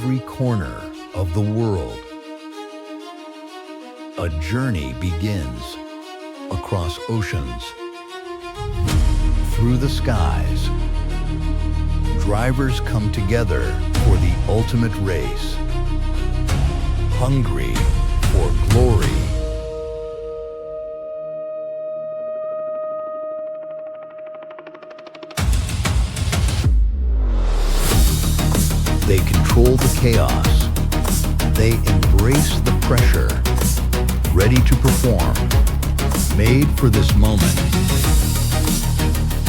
every corner of the world. A journey begins across oceans, through the skies. Drivers come together for the ultimate race, hungry for glory. They control the chaos. They embrace the pressure, ready to perform, made for this moment.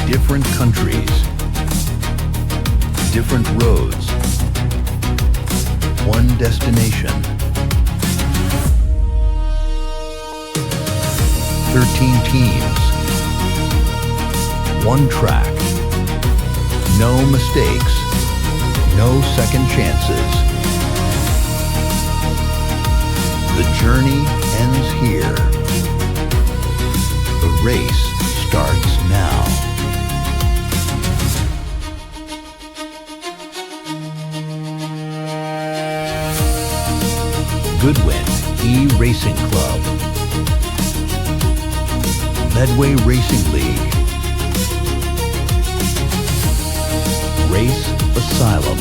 Different countries, different roads, one destination. 13 teams, one track, no mistakes, no second chances. The journey ends here. The race starts now. Goodwin E-Racing Club, Medway Racing League, Race Asylum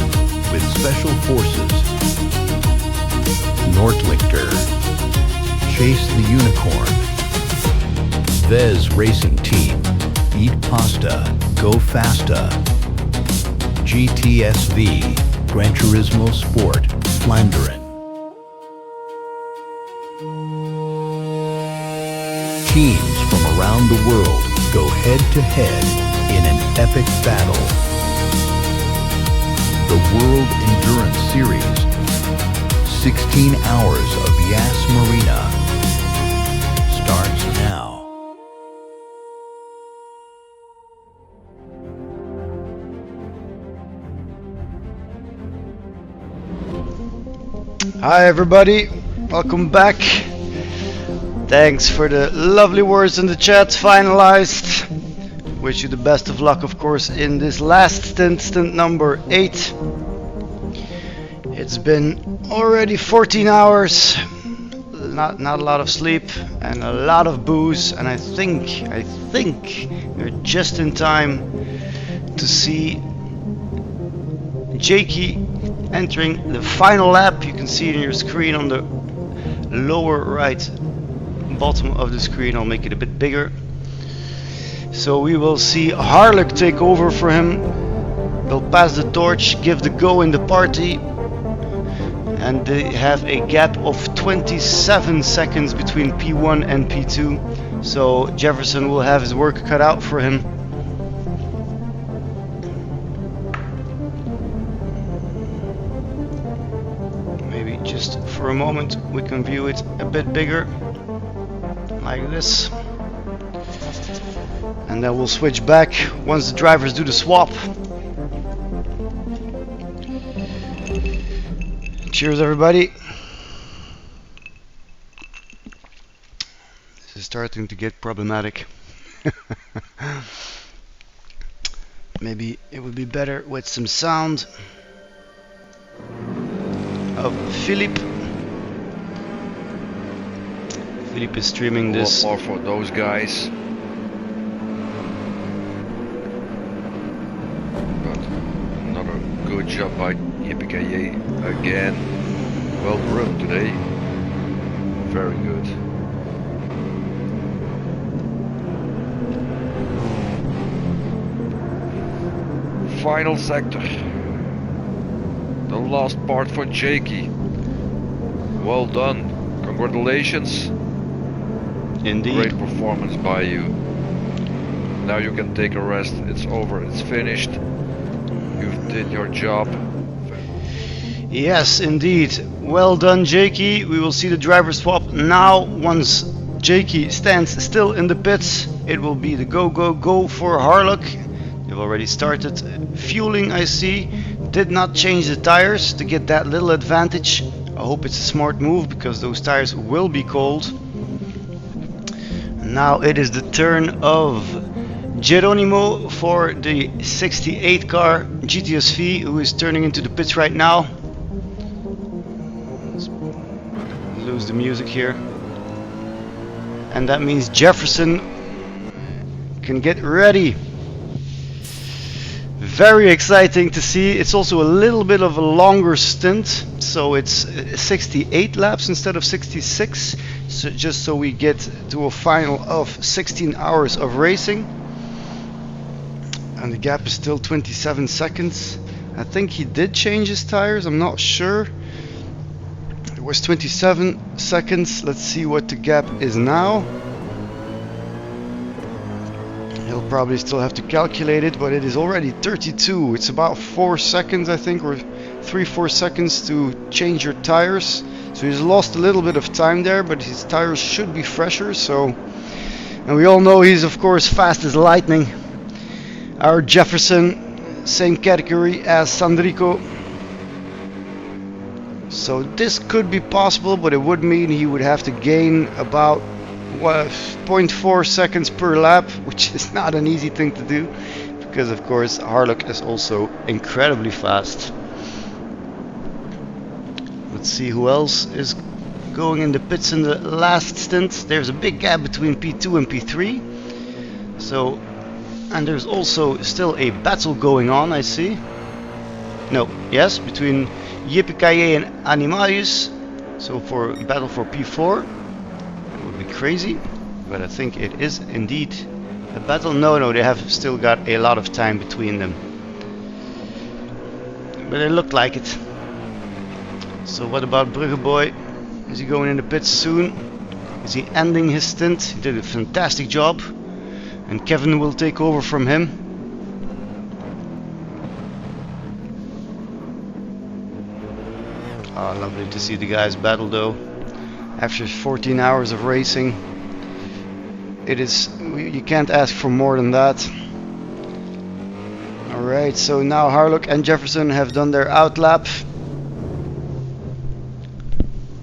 with Special Forces, Nordlichter, Chase the Unicorn, WES Racing Team, Eat Pasta, Go Fasta, GTSV, Gran Turismo Sport, Flandern. Teams from around the world go head-to-head in an epic battle. The World Endurance Series, 16 hours of WES Marina, starts now. Hi everybody, welcome back. Thanks for the lovely words in the chat. Finalized. Wish you the best of luck, of course, in this last stint number 8. It's been already 14 hours. Not a lot of sleep and a lot of booze, and I think we're just in time to see Jakey entering the final lap. You can see it on your screen on the lower right bottom of the screen. I'll make it a bit bigger. So we will see Harlech take over for him. They'll pass the torch, give the go in the party, and they have a gap of 27 seconds between P1 and P2. So Jefferson will have his work cut out for him. Maybe just for a moment we can view it a bit bigger, like this. And then we'll switch back once the drivers do the swap. Cheers everybody. This is starting to get problematic. Maybe it would be better with some sound of Philippe. Philippe is streaming this. A lot more for those guys. But another good job by YPKA again. Well run today. Very good. Final sector. The last part for Jakey. Well done. Congratulations. Indeed. Great performance by you. Now you can take a rest. It's over. It's finished. You did your job. Yes, indeed. Well done, Jakey. We will see the driver swap now. Once Jakey stands still in the pits, it will be the go for Harlech. They've already started fueling, I see. Did not change the tires to get that little advantage. I hope it's a smart move because those tires will be cold. Now it is the turn of Geronimo for the 68 car GTSV, who is turning into the pits right now. Lose the music here. And that means Jefferson can get ready. Very exciting to see. It's also a little bit of a longer stint, so it's 68 laps instead of 66, so just so we get to a final of 16 hours of racing. And the gap is still 27 seconds. I think he did change his tires, I'm not sure. It was 27 seconds. Let's see what the gap is now. He'll probably still have to calculate it, but it is already 32. It's about 4 seconds, I think, or 3-4 seconds to change your tires. So he's lost a little bit of time there, but his tires should be fresher. So, and we all know he's of course fast as lightning. Our Jefferson, same category as Sandrico. So this could be possible, but it would mean he would have to gain about 0.4 seconds per lap, which is not an easy thing to do, because of course Harlock is also incredibly fast. Let's see who else is going in the pits in the last stint. There's a big gap between P2 and P3. So, and there's also still a battle going on, I see. No, yes, between Yippee and Animalius. So for battle for P4. It would be crazy, but I think it is indeed a battle. No, they have still got a lot of time between them. But it looked like it. So what about Bruggeboy? Is he going in the pits soon? Is he ending his stint? He did a fantastic job. And Kevin will take over from him. Oh, lovely to see the guys battle though. After 14 hours of racing, it is, you can't ask for more than that. Alright, so now Harlock and Jefferson have done their outlap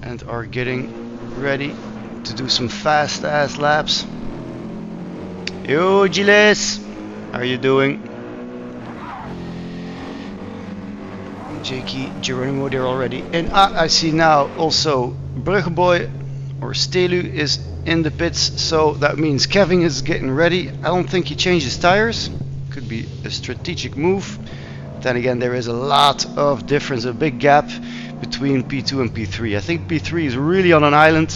and are getting ready to do some fast ass laps. Yo Gilles, how are you doing? Jakey, Geronimo there already. And I see now also Bruggeboy or Stelu is in the pits, so that means Kevin is getting ready. I don't think he changed his tires. Could be a strategic move. Then again, there is a lot of difference, a big gap between P2 and P3. I think P3 is really on an island,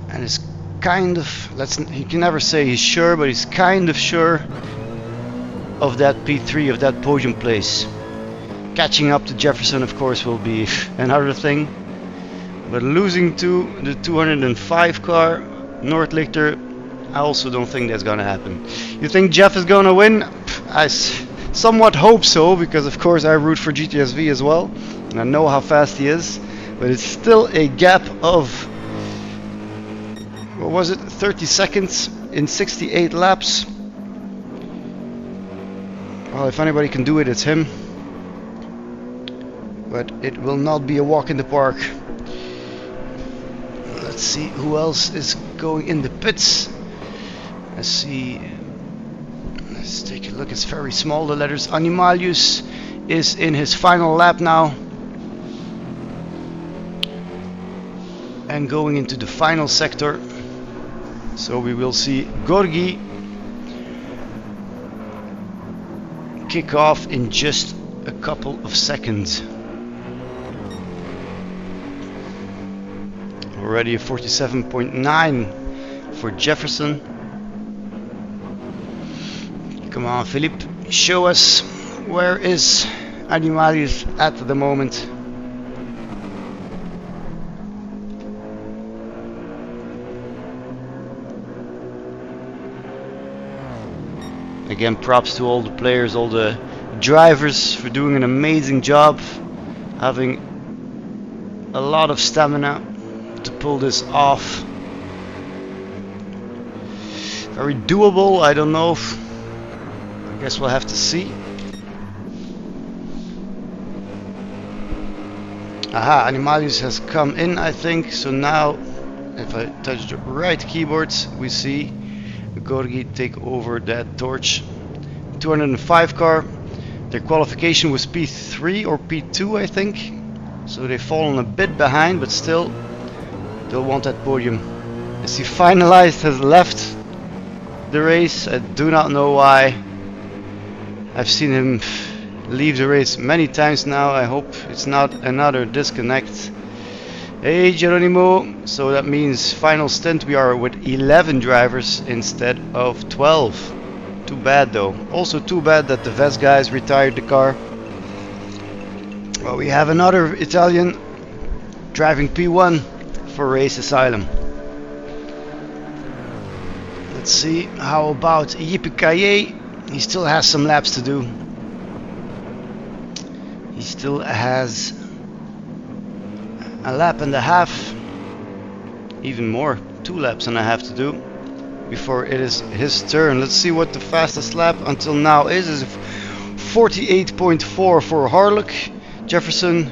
and it's kind of, he can never say he's sure, but he's kind of sure of that P3, of that podium place. Catching up to Jefferson, of course, will be another thing. But losing to the 205 car, Nordlichter, I also don't think that's gonna happen. You think Jeff is gonna win? I somewhat hope so, because of course I root for GTSV as well, and I know how fast he is. But it's still a gap of, what was it, 30 seconds in 68 laps. Well, if anybody can do it, it's him. But it will not be a walk in the park. Let's see who else is going in the pits. Let's take a look. It's very small, the letters. Animalius is in his final lap now and going into the final sector. So we will see Gorgi kick off in just a couple of seconds. Already a 47.9 for Jefferson. Come on, Philippe, show us where is Animalius at the moment. Again, props to all the players, all the drivers for doing an amazing job, having a lot of stamina to pull this off. Very doable, I don't know. I guess we'll have to see. Aha, Animalius has come in, I think. So now, if I touch the right keyboards, we see Gorgi take over that torch. 205 car. Their qualification was P3 or P2, I think. So they've fallen a bit behind, but still they'll want that podium. As he finalized, has left the race. I do not know why. I've seen him leave the race many times now. I hope it's not another disconnect. Hey Geronimo, so that means final stint we are with 11 drivers instead of 12. Too bad though. Also too bad that the WES guys retired the car. Well, we have another Italian driving P1 for Race Asylum. Let's see, how about Yippee-ki-yay? He still has some laps to do. He still has a lap and a half, even more, 2 laps and a half to do before it is his turn. Let's see what the fastest lap until now is 48.4 for Harlock. Jefferson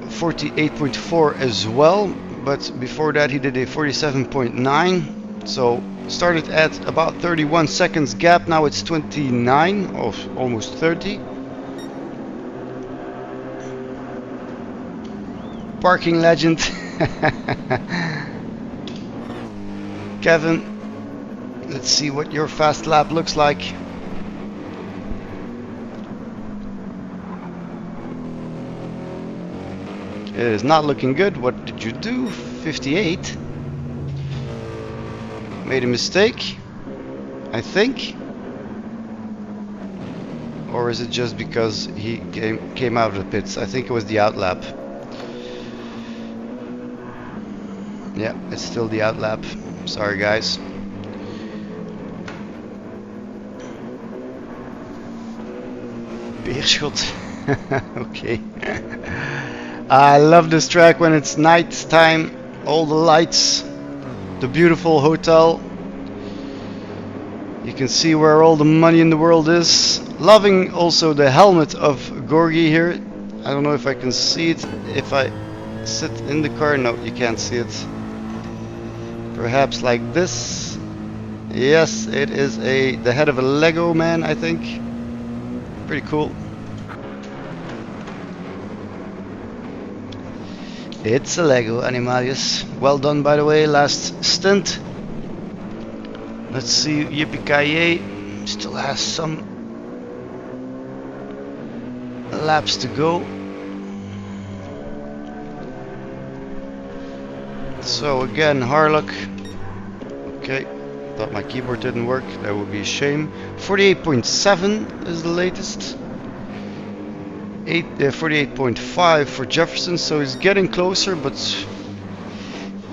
48.4 as well, but before that he did a 47.9, so started at about 31 seconds gap. Now it's 29 or almost 30. Parking legend Kevin, let's see what your fast lap looks like. It is not looking good. What did you do? 58. Made a mistake, I think. Or is it just because he came out of the pits? I think it was the outlap. Yeah, it's still the outlap. Sorry guys. Beerschot. Okay. I love this track when it's night time. All the lights, the beautiful hotel. You can see where all the money in the world is. Loving also the helmet of Gorgi here. I don't know if I can see it if I sit in the car. No, you can't see it. Perhaps like this. Yes, it is the head of a Lego man, I think. Pretty cool. It's a Lego Animalius. Well done, by the way, last stint. Let's see, Yippee-ki-yay still has some laps to go. So again, Harlock. Okay, thought my keyboard didn't work. That would be a shame. 48.7 is the latest. 48.5 for Jefferson, so he's getting closer, but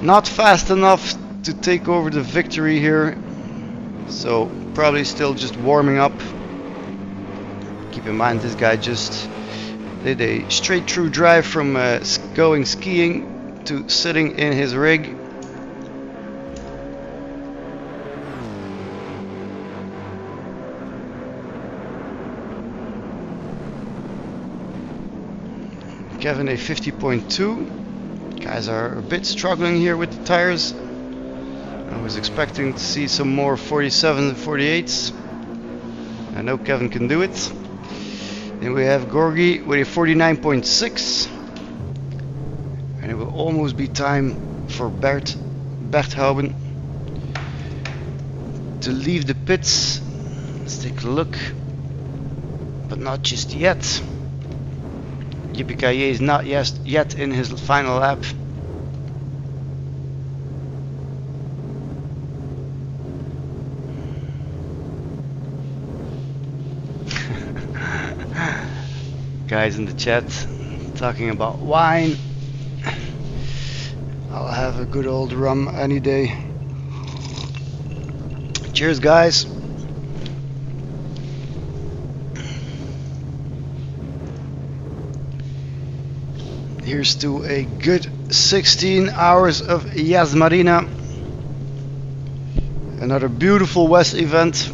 not fast enough to take over the victory here. So probably still just warming up. Keep in mind this guy just did a straight through drive from going skiing to sitting in his rig. Kevin a 50.2. Guys are a bit struggling here with the tires. I was expecting to see some more 47s and 48s. I know Kevin can do it. Then we have Gorgi with a 49.6. And it will almost be time for Berthauben to leave the pits. Let's take a look. But not just yet. Yippee-ki-yay is not yet in his final lap. Guys in the chat talking about wine. I'll have a good old rum any day. Cheers, guys. Here's to a good 16 hours of WES Marina. Another beautiful WES event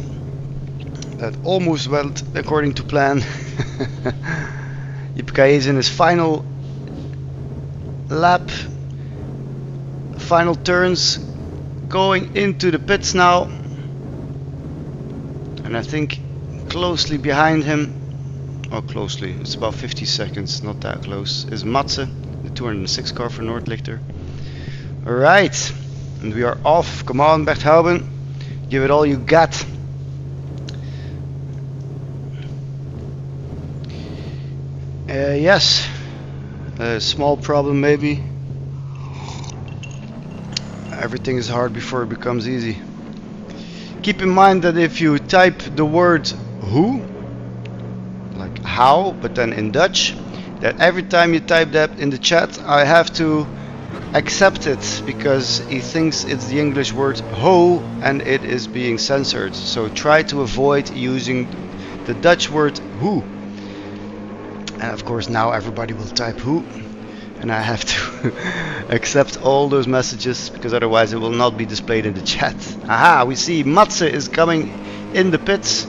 that almost went according to plan. Yippee-ki-yay is in his final lap, final turns, going into the pits now, and I think closely behind him Oh, closely. It's about 50 seconds, not that close. Is Matze, the 206 car for Nordlichter. Alright, and we are off. Come on, Berthauben. Give it all you got. Yes, a small problem maybe. Everything is hard before it becomes easy. Keep in mind that if you type the word who, like how, but then in Dutch, that every time you type that in the chat, I have to accept it because he thinks it's the English word ho and it is being censored. So try to avoid using the Dutch word who. And of course now everybody will type who, and I have to accept all those messages because otherwise it will not be displayed in the chat. Aha, we see Matze is coming in the pits.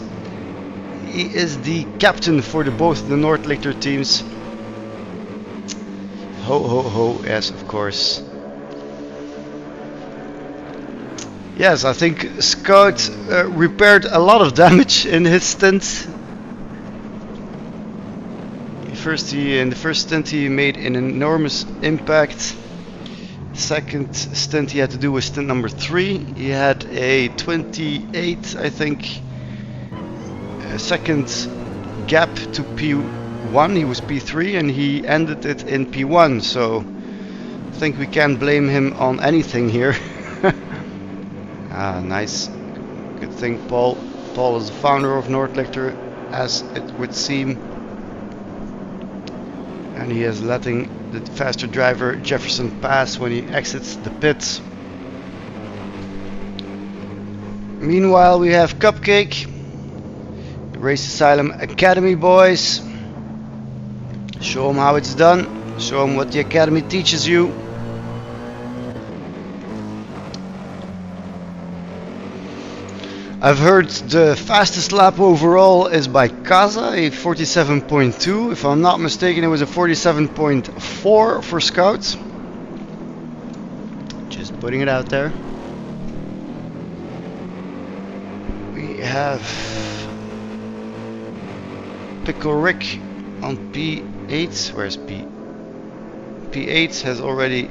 He is the captain for both the Nordlichter teams. Ho ho ho, yes, of course. Yes, I think Scout repaired a lot of damage in his stint. In the first stint he made an enormous impact. Second stint he had to do with stint number 3. He had a 28, I think, second gap to P1. He was P3 and he ended it in P1. So I think we can't blame him on anything here. Ah, nice. Good thing Paul. Paul is the founder of Nordlichter, as it would seem. And he is letting the faster driver Jefferson pass when he exits the pits. Meanwhile, we have Cupcake, Race Asylum Academy boys. Show them how it's done. Show them what the academy teaches you. I've heard the fastest lap overall is by Kaza, a 47.2. If I'm not mistaken, it was a 47.4 for Scouts. Just putting it out there. We have Pickle Rick on P8. Where's P? P8 has already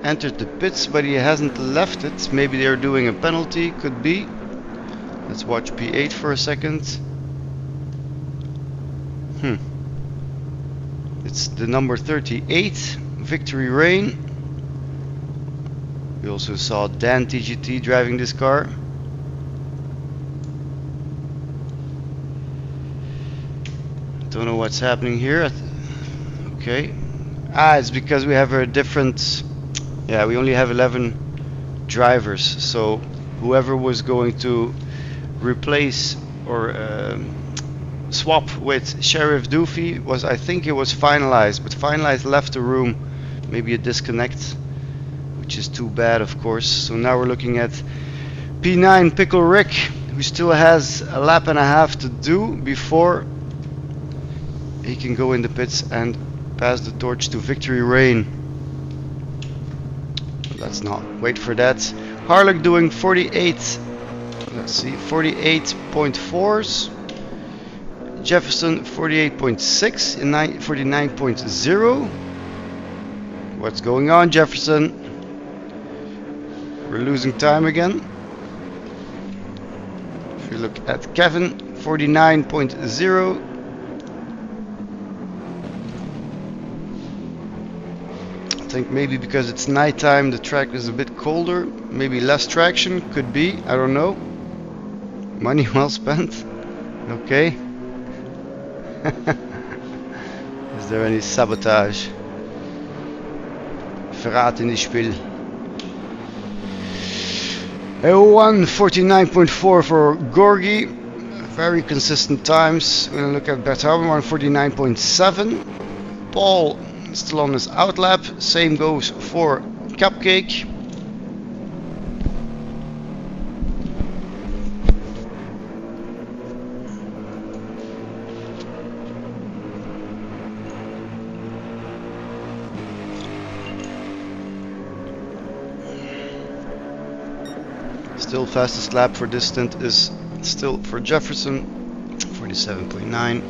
entered the pits, but he hasn't left it. Maybe they're doing a penalty, could be. Let's watch P8 for a second. It's the number 38, Victory Rain. We also saw Dan TGT driving this car. Don't know what's happening here. Okay. It's because we have a different... Yeah, we only have 11 drivers. So whoever was going to replace or swap with Sheriff Doofy was, I think it was Finalized, but Finalized left the room. Maybe a disconnect, which is too bad, of course. So now we're looking at P9 Pickle Rick, who still has a lap and a half to do before he can go in the pits and pass the torch to Victory Rain. Let's not wait for that. Harlock doing 48. Let's see, 48.4s. Jefferson 48.6 and 49.0. What's going on, Jefferson? We're losing time again. If you look at Kevin, 49.0. I think maybe because it's nighttime the track is a bit colder. Maybe less traction, could be, I don't know. Money well spent. Okay. Is there any sabotage? Verraad in die Spiel. 149.4 for Gorgi. Very consistent times. We're gonna look at Berthauben, 149.7. Paul still on his outlap. Same goes for Cupcake. Still fastest lap for this stint is still for Jefferson, 47.9.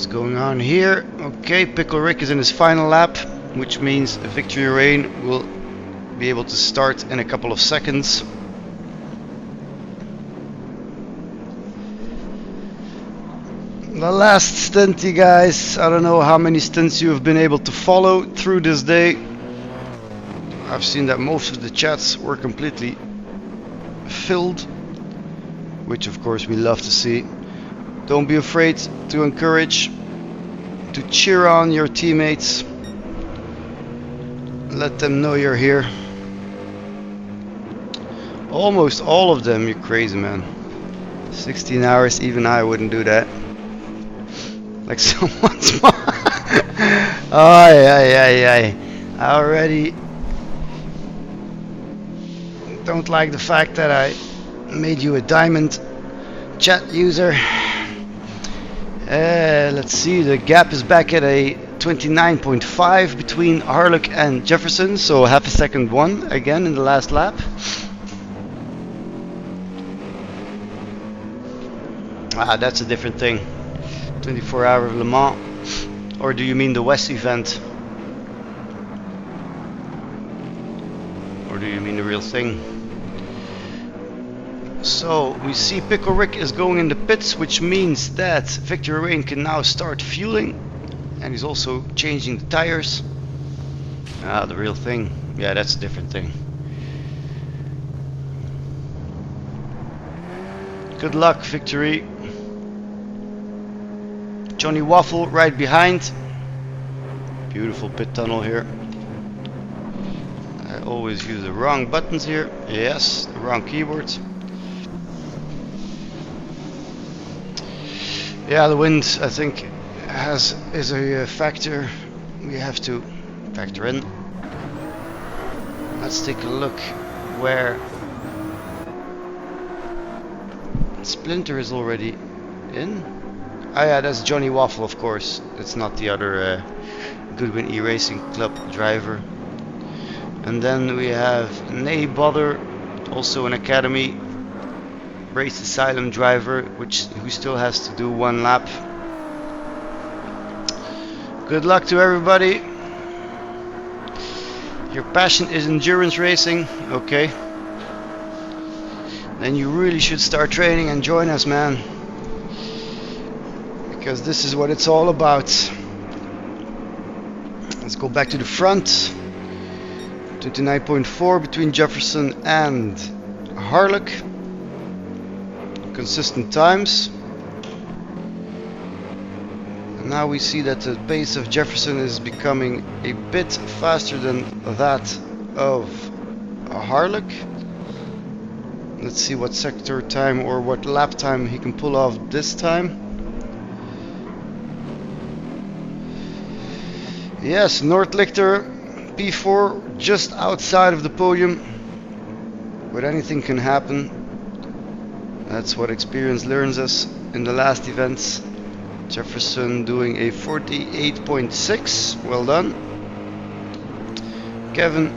What's going on here? Okay, Pickle Rick is in his final lap, which means Victory Rain will be able to start in a couple of seconds. The last stint, you guys. I don't know how many stints you have been able to follow through this day. I've seen that most of the chats were completely filled, which of course we love to see. Don't be afraid to encourage, to cheer on your teammates. Let them know you're here. Almost all of them, you're crazy, man. 16 hours, even I wouldn't do that. Like someone's mom. I already don't like the fact that I made you a diamond chat user. Let's see, the gap is back at a 29.5 between Harlock and Jefferson, so half a second one again in the last lap. Ah, that's a different thing. 24 Hour of Le Mans. Or do you mean the WES event? Or do you mean the real thing? So we see Pickle Rick is going in the pits, which means that Victory Rain can now start fueling, and he's also changing the tires. Ah, the real thing. Yeah, that's a different thing. Good luck, Victory. Johnny Waffle right behind. Beautiful pit tunnel here. I always use the wrong buttons here. Yes, the wrong keyboard. Yeah, the wind, I think, is a factor we have to factor in. Let's take a look where Splinter is already in. Ah, yeah, that's Johnny Waffle, of course. It's not the other Goodwin E-Racing Club driver. And then we have Nay Bother, also an Academy Race Asylum driver, who still has to do one lap. Good luck to everybody. Your passion is endurance racing, okay? Then you really should start training and join us, man. Because this is what it's all about. Let's go back to the front. 29.4 between Jefferson and Harlock. Consistent times. And now we see that the pace of Jefferson is becoming a bit faster than that of Harlock. Let's see what sector time or what lap time he can pull off this time. Yes, Noordlichter P4 just outside of the podium, but anything can happen. That's what experience learns us in the last events. Jefferson doing a 48.6, well done. Kevin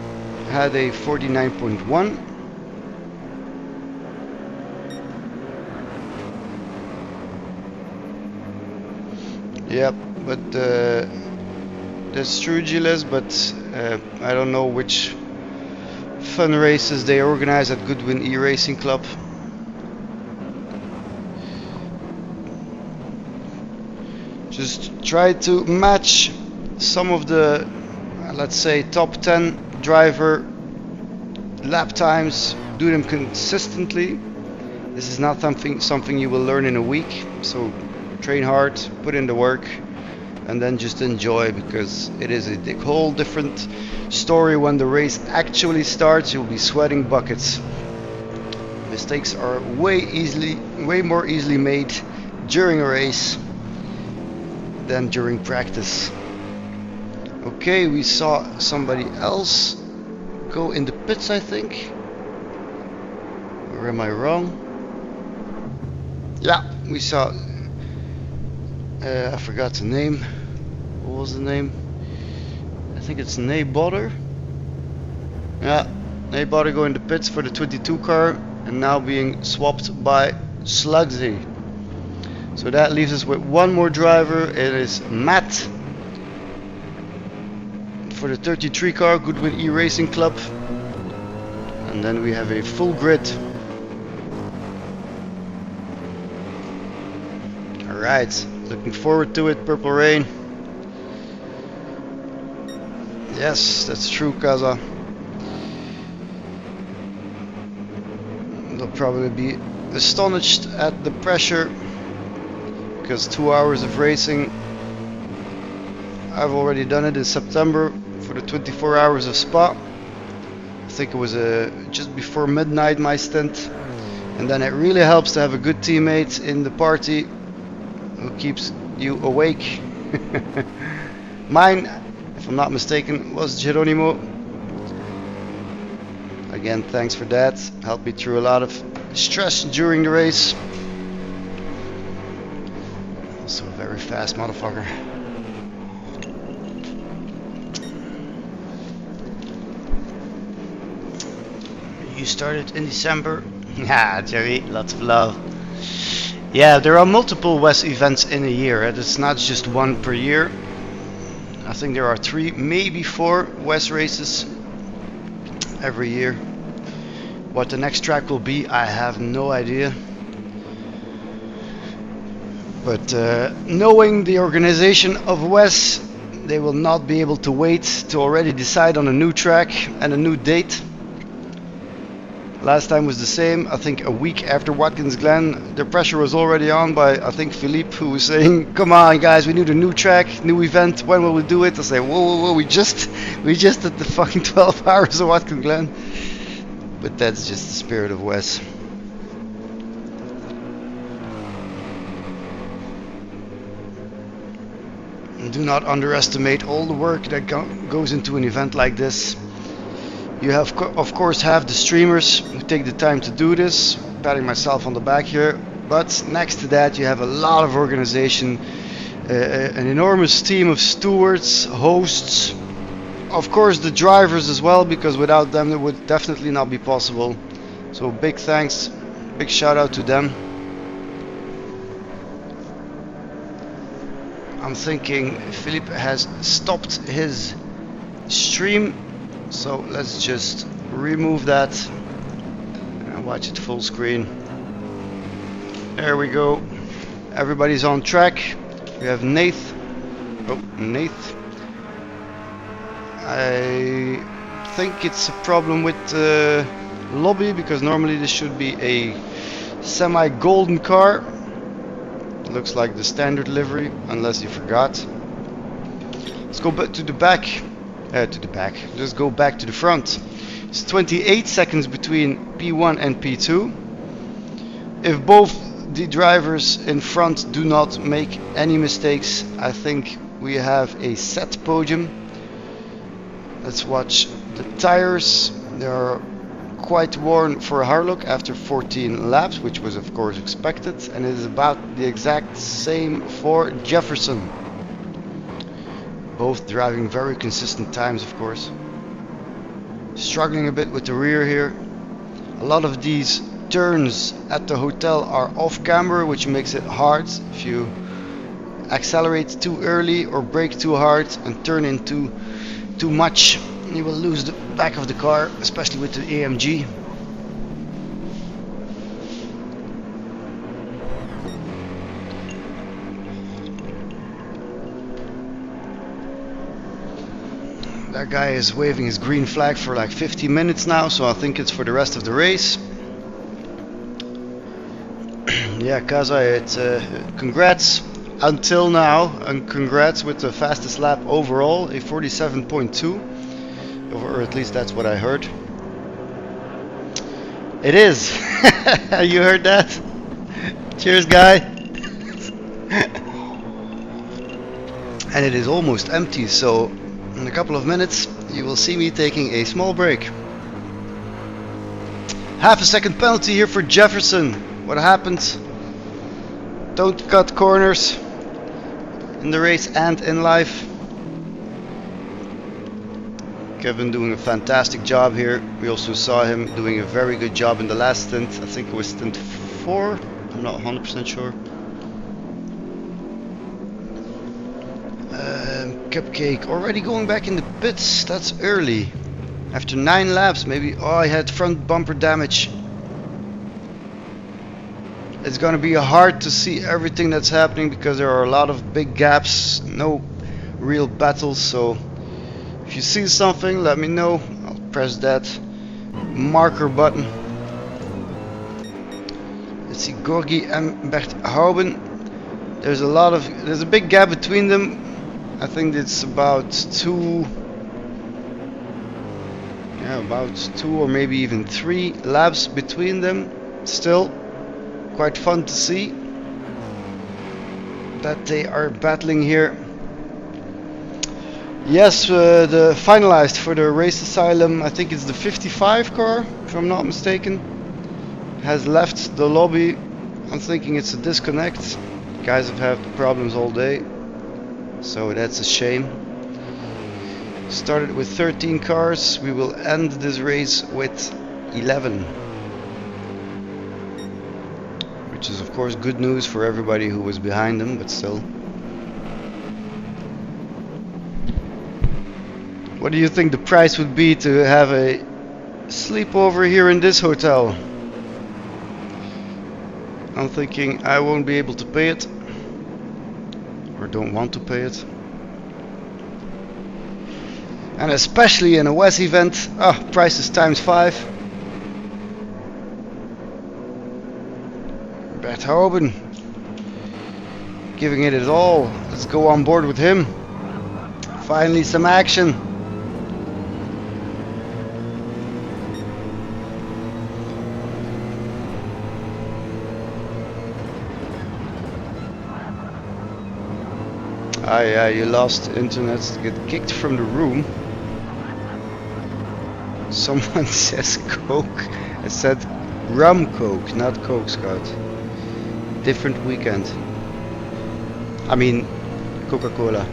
had a 49.1. Yep, but that's true, Gilles, but I don't know which fun races they organize at Goodwin E-Racing Club. Just try to match some of the, let's say, top 10 driver lap times. Do them consistently. This is not something you will learn in a week. So train hard, put in the work, and then just enjoy, because it is a whole different story when the race actually starts. You'll be sweating buckets. Mistakes are way more easily made during a race than during practice. Okay, we saw somebody else go in the pits, I think. Or am I wrong? Yeah, we saw I forgot the name. What was the name? I think it's Nay Bother. Yeah, Nay Bother going to pits for the 22 car and now being swapped by Slugsy. So that leaves us with one more driver. It is Matt for the 33 car, Goodwin E-Racing Club. And then we have a full grid. Alright, looking forward to it, Purple Rain. Yes, that's true, Kaza. They'll probably be astonished at the pressure, because 2 hours of racing. I've already done it in September for the 24 hours of Spa. I think it was just before midnight, my stint. And then it really helps to have a good teammate in the party who keeps you awake. Mine, if I'm not mistaken, was Geronimo. Again, thanks for that. Helped me through a lot of stress during the race. Also a very fast motherfucker. You started in December. Yeah, Jerry, lots of love. Yeah, there are multiple WES events in a year. It's not just one per year. I think there are 3, maybe 4 WES races every year. What the next track will be, I have no idea. But knowing the organization of WES, they will not be able to wait to already decide on a new track and a new date. Last time was the same. I think a week after Watkins Glen, the pressure was already on by, I think, Philippe, who was saying, "Come on, guys, we need a new track, new event. When will we do it?" I say, "Whoa! We just did the fucking 12 hours of Watkins Glen." But that's just the spirit of WES. Do not underestimate all the work that goes into an event like this. You have, of course, have the streamers who take the time to do this, patting myself on the back here. But next to that, you have a lot of organization, an enormous team of stewards, hosts, of course the drivers as well, because without them it would definitely not be possible. So big thanks, big shout out to them. I'm thinking Philippe has stopped his stream. So let's just remove that and watch it full screen. There we go. Everybody's on track. We have Nath. Oh, Nath. I think it's a problem with the lobby, because normally this should be a semi-golden car. Looks like the standard livery, unless you forgot. Let's go back to the back. Just go back to the front. It's 28 seconds between P1 and P2. If both the drivers in front do not make any mistakes, I think we have a set podium. Let's watch the tires. They are quite worn for a Harlock after 14 laps, which was of course expected, and it is about the exact same for Jefferson. Both driving very consistent times, of course. Struggling a bit with the rear here. A lot of these turns at the hotel are off camera, which makes it hard. If you accelerate too early or brake too hard and turn into too much, you will lose the back of the car, especially with the AMG. That guy is waving his green flag for like 50 minutes now, so I think it's for the rest of the race. Yeah, Kaza, congrats until now, and congrats with the fastest lap overall, a 47.2, or at least that's what I heard. It is. You heard that? Cheers, guy. And it is almost empty, so in a couple of minutes you will see me taking a small break. Half a second penalty here for Jefferson. What happened? Don't cut corners in the race and in life. Kevin doing a fantastic job here. We also saw him doing a very good job in the last stint. I think it was stint 4. I'm not 100% sure. Cupcake already going back in the pits. That's early. After 9 laps, maybe. Oh, I had front bumper damage. It's gonna be hard to see everything that's happening because there are a lot of big gaps, no real battles. So if you see something, let me know. I'll press that marker button. Let's see, Gorgi and Bert Houben. There's a big gap between them. I think it's about two or maybe even 3 laps between them. Still quite fun to see that they are battling here. Yes, the finalized for the race asylum, I think it's the 55 car, if I'm not mistaken, has left the lobby. I'm thinking it's a disconnect. Guys have had problems all day, so that's a shame. Started with 13 cars, we will end this race with 11. Which is of course good news for everybody who was behind them, but still. What do you think the price would be to have a sleepover here in this hotel? I'm thinking I won't be able to pay it, or don't want to pay it. And especially in a WES event, prices times 5. Bert Houben giving it all. Let's go on board with him. Finally some action. Yeah, you lost internet, get kicked from the room. Someone says Coke. I said rum Coke, not Coke Scout. Different weekend. I mean Coca-Cola.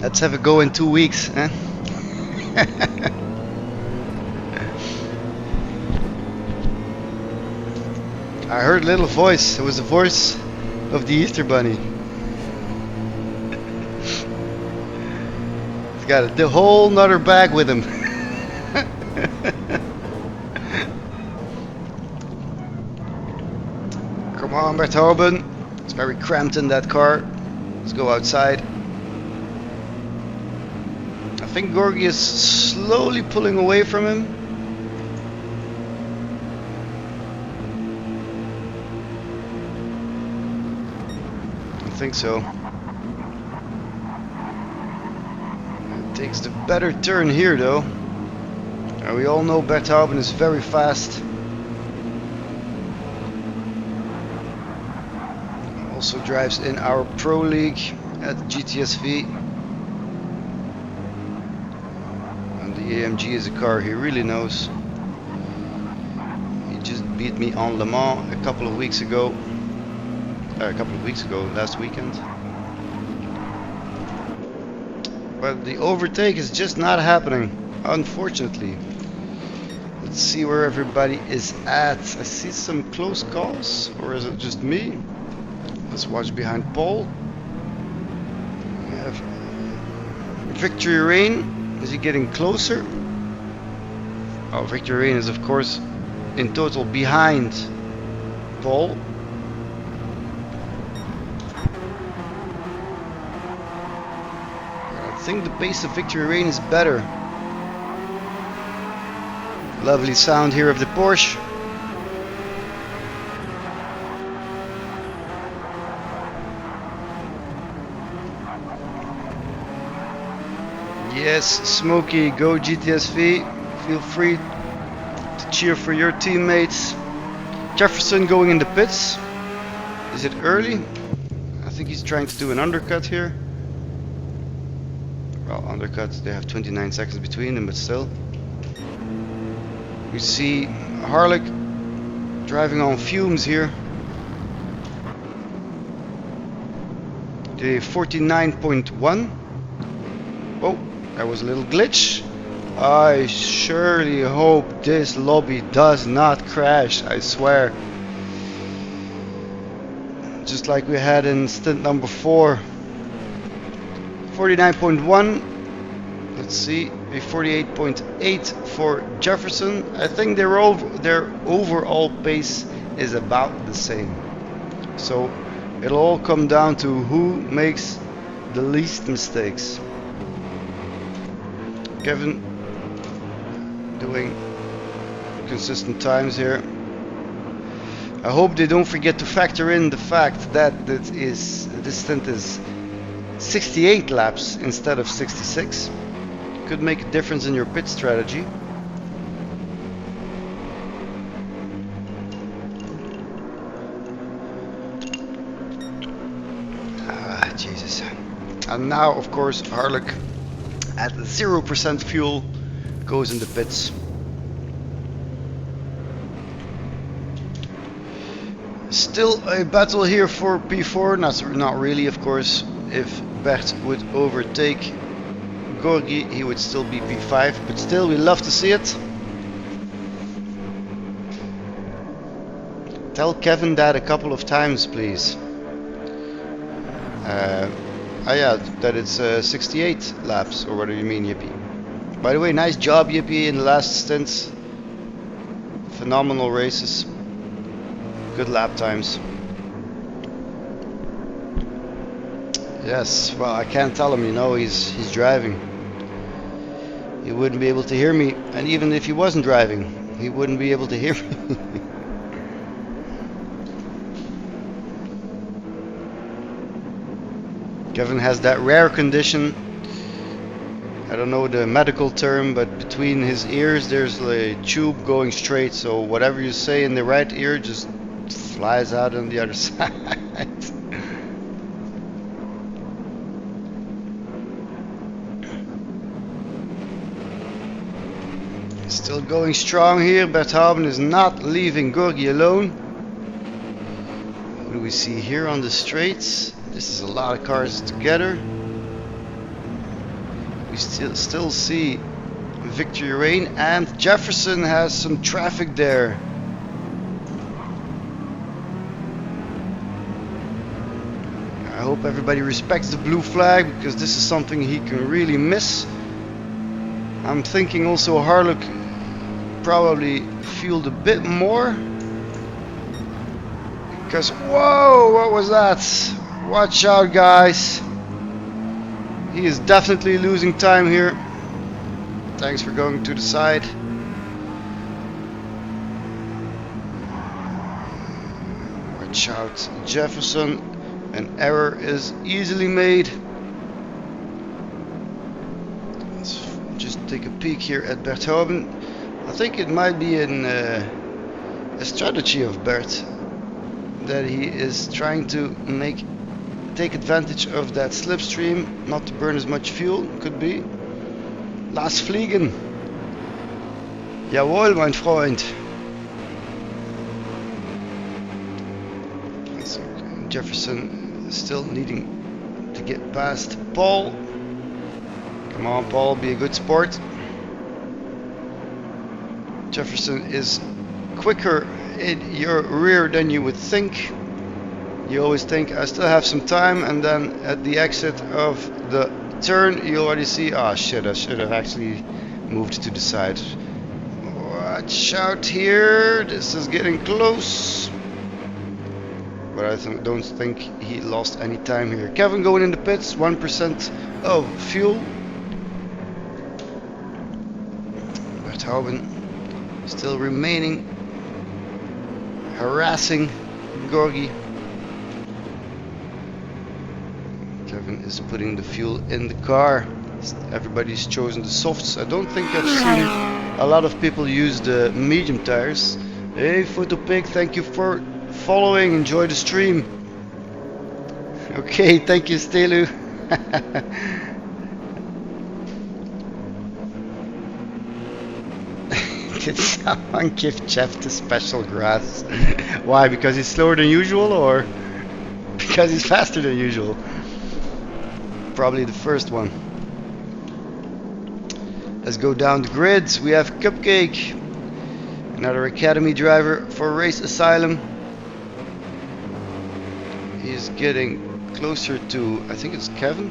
Let's have a go in 2 weeks, eh? I heard a little voice. It was the voice of the Easter Bunny. He's got a whole nother bag with him. Come on, Bert Houben. It's very cramped in that car. Let's go outside. I think Gorgi is slowly pulling away from him. I think so. Takes the better turn here though. And we all know Bert Houben is very fast. Also drives in our Pro League at GTSV. And the AMG is a car he really knows. He just beat me on Le Mans a couple of weeks ago. Last weekend. But the overtake is just not happening, unfortunately. Let's see where everybody is at. I see some close calls, or is it just me? Let's watch behind Paul. We have Victory Rain. Is he getting closer? Oh, Victory Rain is of course in total behind Paul. I think the pace of Victory Rain is better. Lovely sound here of the Porsche. Yes, Smokey, go GTSV. Feel free to cheer for your teammates. Jefferson going in the pits. Is it early? I think he's trying to do an undercut here. Well, undercuts, they have 29 seconds between them, but still. We see Harlech driving on fumes here. The 49.1. Oh, that was a little glitch. I surely hope this lobby does not crash, I swear. just like we had in stint number 4. 49.1. Let's see, a 48.8 for Jefferson. I think their overall pace is about the same. So it'll all come down to who makes the least mistakes. Kevin doing consistent times here. I hope they don't forget to factor in the fact that this stint is 68 laps instead of 66. Could make a difference in your pit strategy. Jesus. And now, of course, Harlech at 0% fuel goes in the pits. Still a battle here for P4. Not really, of course. If Bert would overtake Gorgi, he would still be P5, but still, we love to see it. Tell Kevin that a couple of times, please. Yeah, that it's 68 laps, or what do you mean, Yippee? By the way, nice job, Yippee, in the last stints. Phenomenal races. Good lap times. Yes, well, I can't tell him, you know, he's driving. He wouldn't be able to hear me, and even if he wasn't driving, he wouldn't be able to hear me. Kevin has that rare condition, I don't know the medical term, but between his ears there's a tube going straight, so whatever you say in the right ear just flies out on the other side. Still going strong here. Berthauben is not leaving Gorgi alone. What do we see here on the straights? This is a lot of cars together. We still see Victory Rain, and Jefferson has some traffic there. I hope everybody respects the blue flag, because this is something he can really miss. I'm thinking also Harlech probably fueled a bit more, because whoa, what was that? Watch out, guys. He is definitely losing time here. Thanks for going to the side. Watch out, Jefferson. An error is easily made. Let's just take a peek here at Berthauben. I think it might be a strategy of Bert that he is trying to take advantage of that slipstream, not to burn as much fuel. Could be. Last Fliegen. Jawohl, mein Freund. So Jefferson still needing to get past Paul. Come on, Paul, be a good sport. Jefferson is quicker in your rear than you would think. You always think I still have some time, and then at the exit of the turn you already see, oh shit, I should have actually moved to the side. Watch out here, this is getting close. But I don't think he lost any time here. Kevin going in the pits, 1% of fuel. Berthauben still remaining, harassing Gorgi. Kevin is putting the fuel in the car. Everybody's chosen the softs. I don't think I've seen a lot of people use the medium tires. Hey, Photopig, thank you for following. Enjoy the stream. Okay, thank you, Stelu. Did someone give Jeff the special grass? Why? Because he's slower than usual, or because he's faster than usual? Probably the first one. Let's go down the grids. We have Cupcake, another academy driver for Race Asylum. He's getting closer to, I think it's Kevin.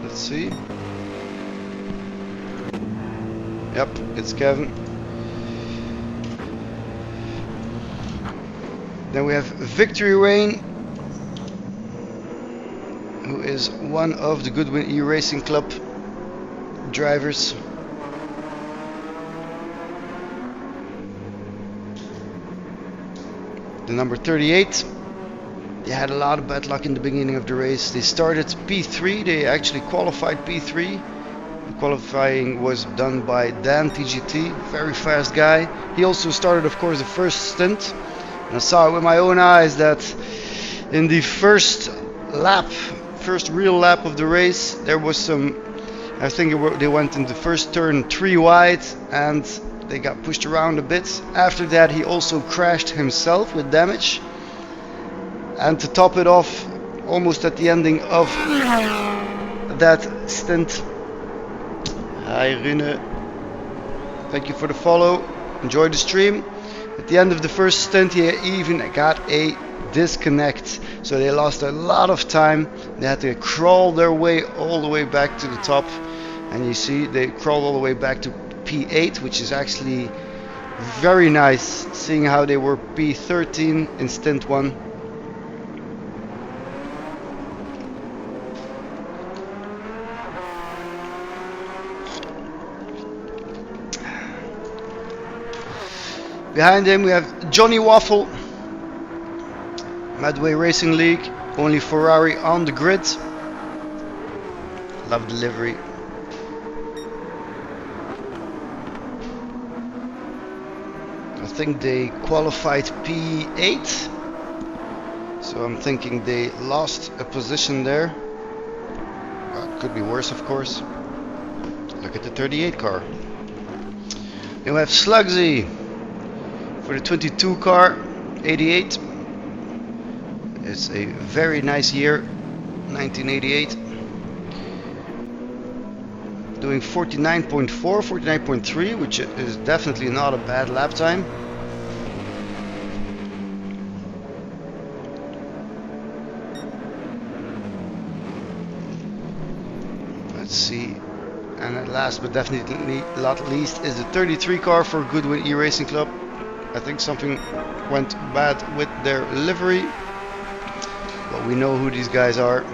Let's see. Yep, it's Kevin. Then we have Victory Rain, who is one of the Goodwin E-Racing Club drivers. The number 38. They had a lot of bad luck in the beginning of the race. They started P3, they actually qualified P3. The qualifying was done by Dan TGT, very fast guy. He also started, of course, the first stint. And I saw it with my own eyes that in the first real lap of the race, there was some, I think they went in the first turn 3 wide and they got pushed around a bit. After that, he also crashed himself with damage. And to top it off, almost at the ending of that stint. Hi Rune, thank you for the follow, enjoy the stream. At the end of the first stint, he even got a disconnect, so they lost a lot of time. They had to crawl their way all the way back to the top, and you see they crawled all the way back to P8, which is actually very nice, seeing how they were P13 in stint 1. Behind him we have Johnny Waffle, Medway Racing League, only Ferrari on the grid. Love the livery. I think they qualified P8, so I'm thinking they lost a position there. Well, it could be worse, of course. Look at the 38 car. Then we have Slugsy for the 22 car, 88. It's a very nice year, 1988. Doing 49.4, 49.3, which is definitely not a bad lap time. Let's see. And at last but definitely not least is the 33 car for Goodwin E-Racing Club. I think something went bad with their livery, but we know who these guys are.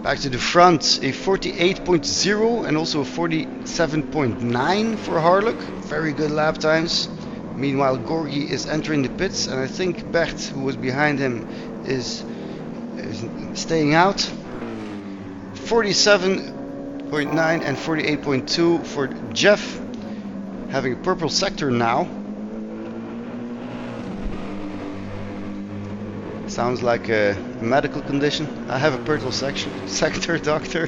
Back to the front, a 48.0 and also a 47.9 for Harlock. Very good lap times. Meanwhile, Gorgi is entering the pits, and I think Bert, who was behind him, is staying out. 47.9 and 48.2 for Jeff, having a purple sector now. Sounds like a medical condition. I have a purple sector, doctor.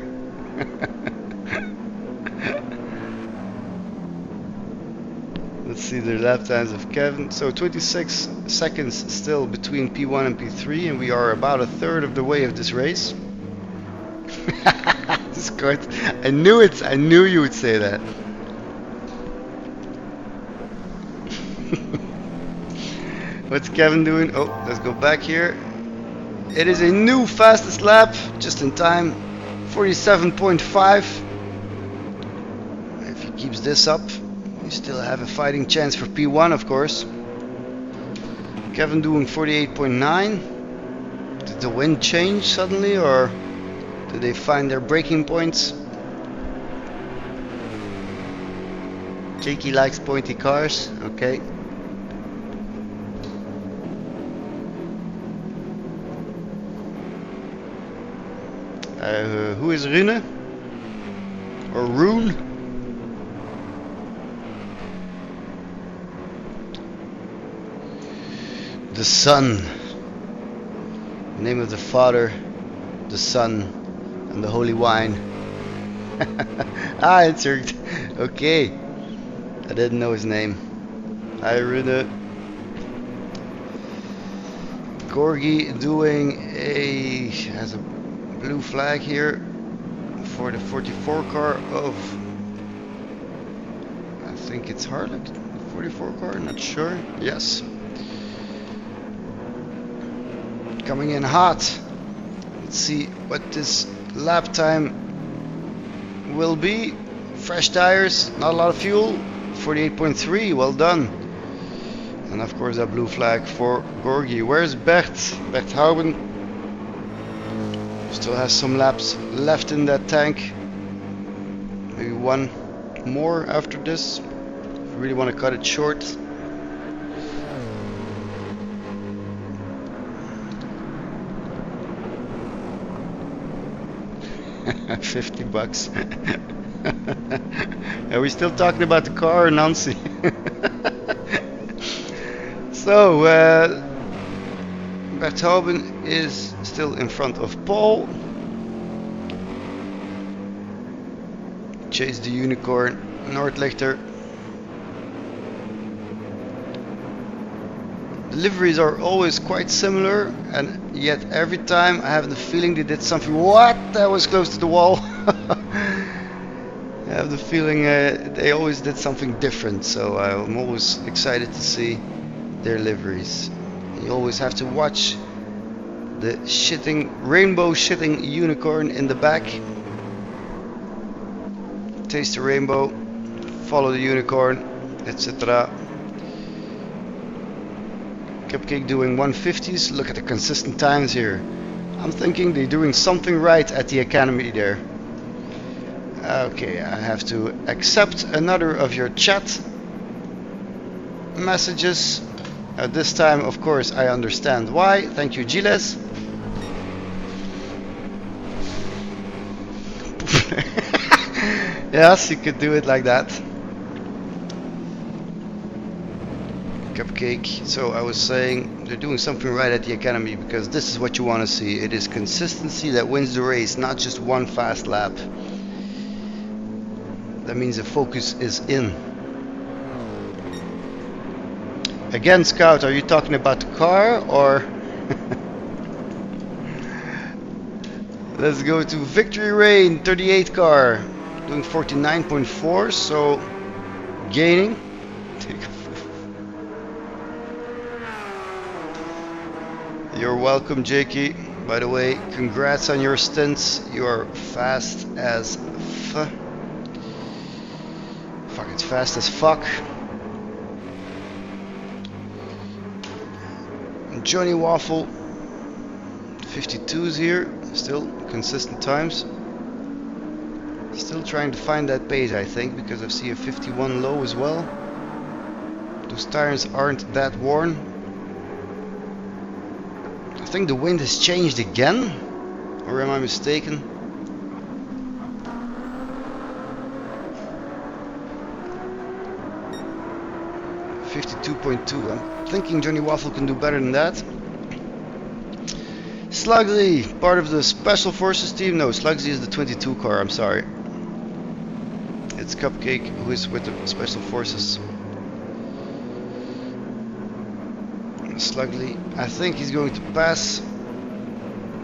Let's see the lap times of Kevin. So 26 seconds still between P1 and P3, and we are about a third of the way of this race. This is quite, I knew it. I knew you would say that. What's Kevin doing? Oh, let's go back here. It is a new fastest lap, just in time, 47.5. If he keeps this up, you still have a fighting chance for P1, of course. Kevin doing 48.9. Did the wind change suddenly, or did they find their braking points? Jakey likes pointy cars, okay. Who is Rune? Or Rune? The Son. The name of the Father, the Son, and the Holy Wine. Ah, it's worked. Okay. I didn't know his name. Hi, Rune. Gorgi doing has a blue flag here for the 44 car of, I think it's Harlock, 44 car, not sure. Yes. coming in hot. Let's see what this lap time will be. Fresh tires, not a lot of fuel. 48.3, well done. And of course that blue flag for Gorgi. Where's Bert? Bert Houben still has some laps left in that tank. Maybe one more after this. If you really want to cut it short. 50 bucks. Are we still talking about the car, Nancy? So, Berthoven is still in front of Paul. Chase the Unicorn, Nordlichter. The liveries are always quite similar, and yet every time I have the feeling they did something. What? That was close to the wall. I have the feeling they always did something different, so I'm always excited to see their liveries. You always have to watch the rainbow shitting unicorn in the back. Taste the rainbow, follow the unicorn, etc. Cupcake doing 150s. Look at the consistent times here. I'm thinking they're doing something right at the academy there. Okay, I have to accept another of your chat messages. This time, of course, I understand why. Thank you, Gilles. Yes, you could do it like that. Cupcake. So I was saying they're doing something right at the academy, because this is what you want to see. It is consistency that wins the race, not just one fast lap. That means the focus is in. Again, Scout, are you talking about the car or? Let's go to Victory Rain 38 car, doing 49.4, so gaining. You're welcome, Jakey. By the way, congrats on your stints. You are fast as f. Fuck, it's fast as fuck. Johnny Waffle, 52s here, still consistent times. Still trying to find that pace, I think, because I see a 51 low as well. Those tires aren't that worn. I think the wind has changed again, or am I mistaken? .2. I'm thinking Johnny Waffle can do better than that. Slugsy, part of the Special Forces team. No, Slugsy is the 22 car, I'm sorry. It's Cupcake who is with the Special Forces. Slugsy, I think he's going to pass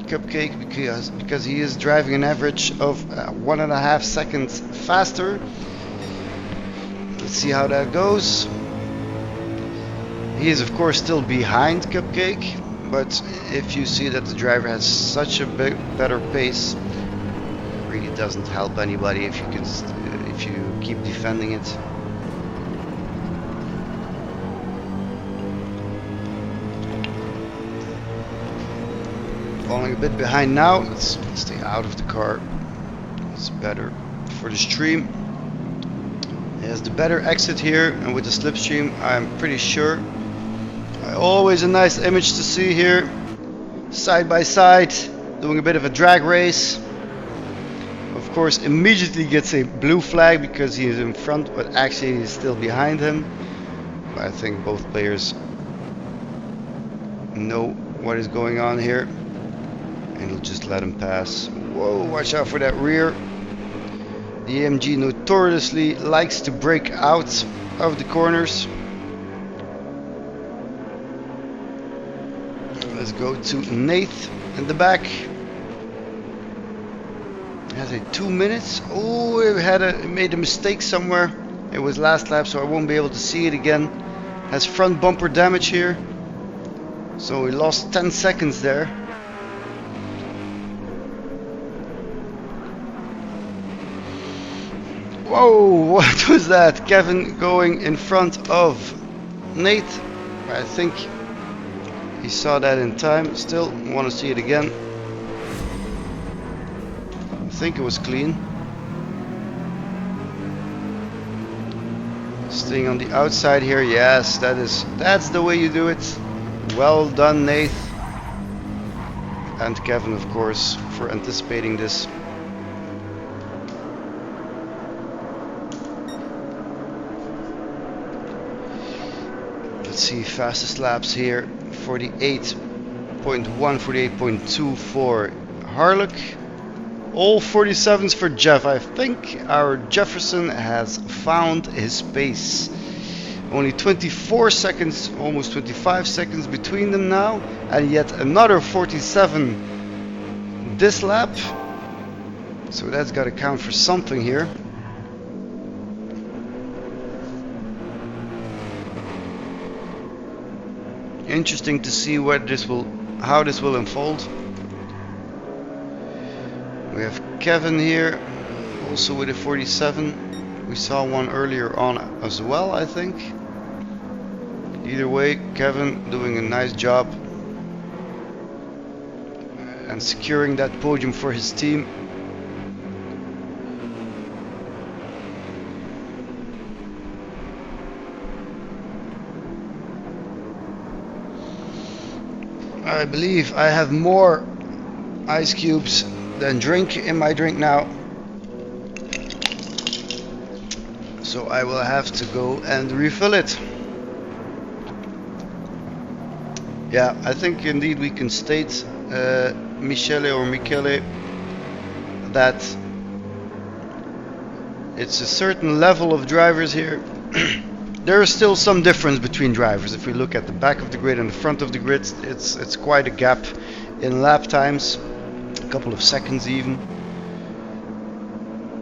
Cupcake because he is driving an average of 1.5 seconds faster. Let's see how that goes. He is of course still behind Cupcake, but if you see that the driver has such a better pace, it really doesn't help anybody if you keep defending it. Falling a bit behind now. Let's stay out of the car. It's better for the stream. He has the better exit here, and with the slipstream, I'm pretty sure. Always a nice image to see here, side by side, doing a bit of a drag race. Of course, immediately gets a blue flag because he is in front, but actually he's still behind him. But I think both players know what is going on here, and he'll just let him pass. Whoa, watch out for that rear. The AMG notoriously likes to break out of the corners. Let's go to Nath in the back. Has a 2 minutes. Oh, it made a mistake somewhere. It was last lap, so I won't be able to see it again. Has front bumper damage here. So we lost 10 seconds there. Whoa, what was that? Kevin going in front of Nate. I think he saw that in time. Still want to see it again. I think it was clean. Staying on the outside here. Yes, that's the way you do it. Well done, Nate. And Kevin, of course, for anticipating this. Let's see, fastest laps here, 48.1, 48.2 for Harlock. All 47s for Jeff. I think our Jefferson has found his pace. Only 24 seconds, almost 25 seconds between them now, and yet another 47 this lap. So that's got to count for something here. Interesting to see how this will unfold. We have Kevin here, also with a 47. We saw one earlier on as well, I think. Either way, Kevin doing a nice job and securing that podium for his team. I believe I have more ice cubes than drink in my drink now. So I will have to go and refill it. Yeah, I think indeed we can state, Michele, that it's a certain level of drivers here. There is still some difference between drivers. If we look at the back of the grid and the front of the grid, it's quite a gap in lap times, a couple of seconds even.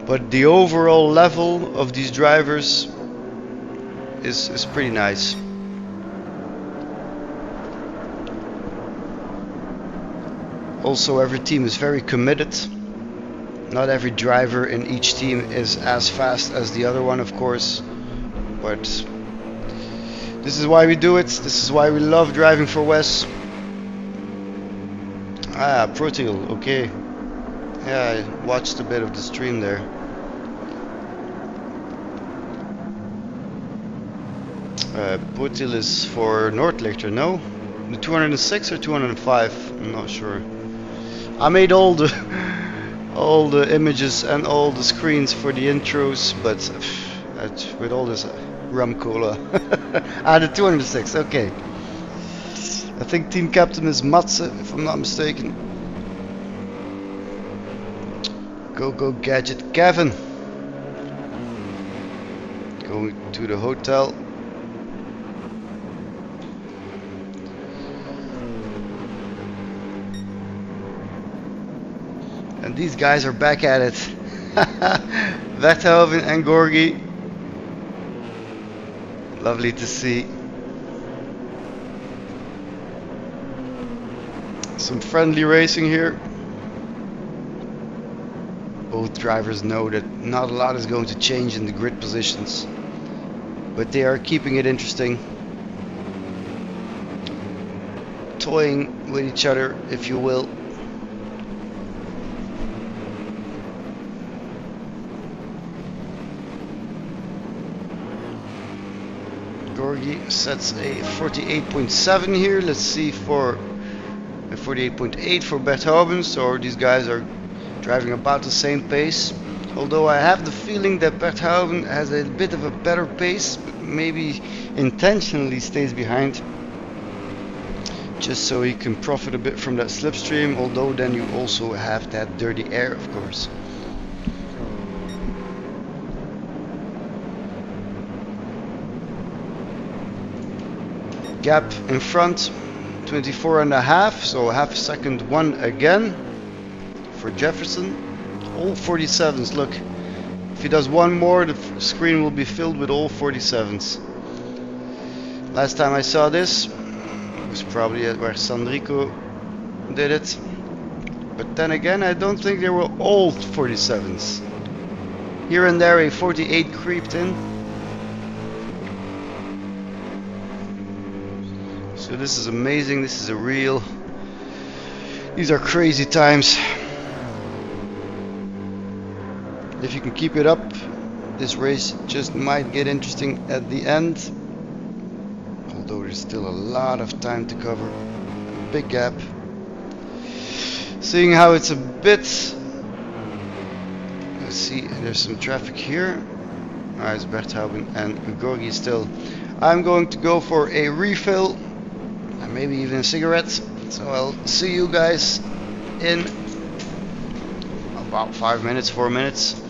But the overall level of these drivers is pretty nice. Also, every team is very committed. Not every driver in each team is as fast as the other one, of course, but this is why we do it. This is why we love driving for WES. Ah, Proteal, okay. Yeah, I watched a bit of the stream there. Proteal is for Noordlichter, no? The 206 or 205? I'm not sure. I made all the images and all the screens for the intros, but with all this rum cola. Ah, the 206, okay. I think team captain is Matze, if I'm not mistaken. Go Gadget Kevin. Going to the hotel. And these guys are back at it. Verthoven and Gorgi. Lovely to see. Some friendly racing here. Both drivers know that not a lot is going to change in the grid positions, but they are keeping it interesting. Toying with each other, if you will. Gorgi sets a 48.7 here. Let's see for a 48.8 for Verthoven. So these guys are driving about the same pace. Although I have the feeling that Verthoven has a bit of a better pace, but maybe intentionally stays behind, just so he can profit a bit from that slipstream. Although then you also have that dirty air, of course. Gap in front, 24.5, so half a second one again for Jefferson. All 47s, look, if he does one more, the screen will be filled with all 47s. Last time I saw this, was probably where Sandrico did it. But then again, I don't think they were old 47s. Here and there a 48 creeped in. So this is amazing, this is a real... These are crazy times. If you can keep it up, this race just might get interesting at the end. Although there's still a lot of time to cover. A big gap. Seeing how it's a bit... Let's see, there's some traffic here. It's Berthauben and Gorgi still. I'm going to go for a refill. And maybe even a cigarette. So I'll see you guys in about 5 minutes, 4 minutes.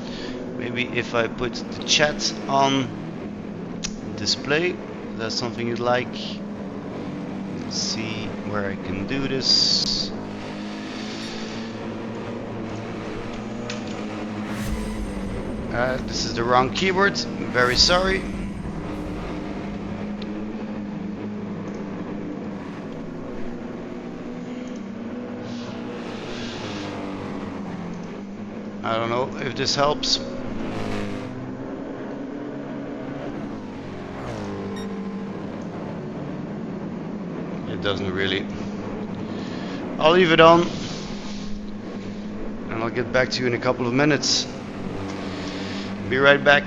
Maybe if I put the chat on display, that's something you'd like. Let's see where I can do this. This is the wrong keyboard, I'm very sorry. I don't know if this helps. It doesn't really. I'll leave it on and I'll get back to you in a couple of minutes. Be right back.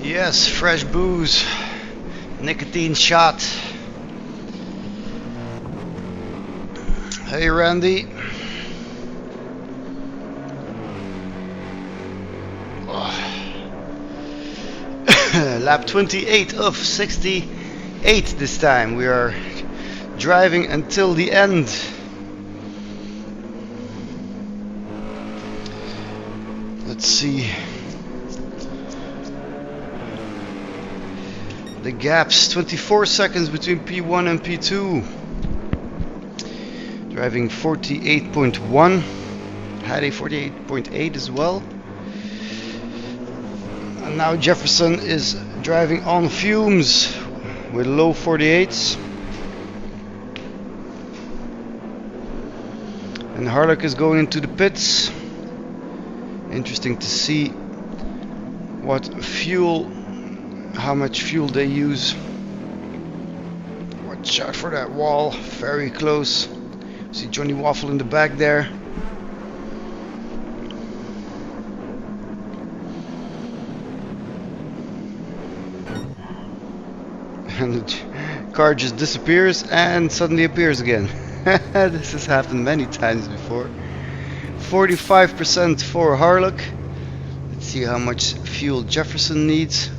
Yes, fresh booze, nicotine shot. Hey Randy. Lap 28 of 68 this time. We are driving until the end. Let's see. The gaps, 24 seconds between P1 and P2. Driving 48.1. Had a 48.8 as well. And now Jefferson is driving on fumes with low 48s. And Harlock is going into the pits. Interesting to see what fuel, how much fuel they use. Watch out for that wall, very close. See Johnny Waffle in the back there. And the car just disappears and suddenly appears again. This has happened many times before. 45% for Harlock. Let's see how much fuel Jefferson needs.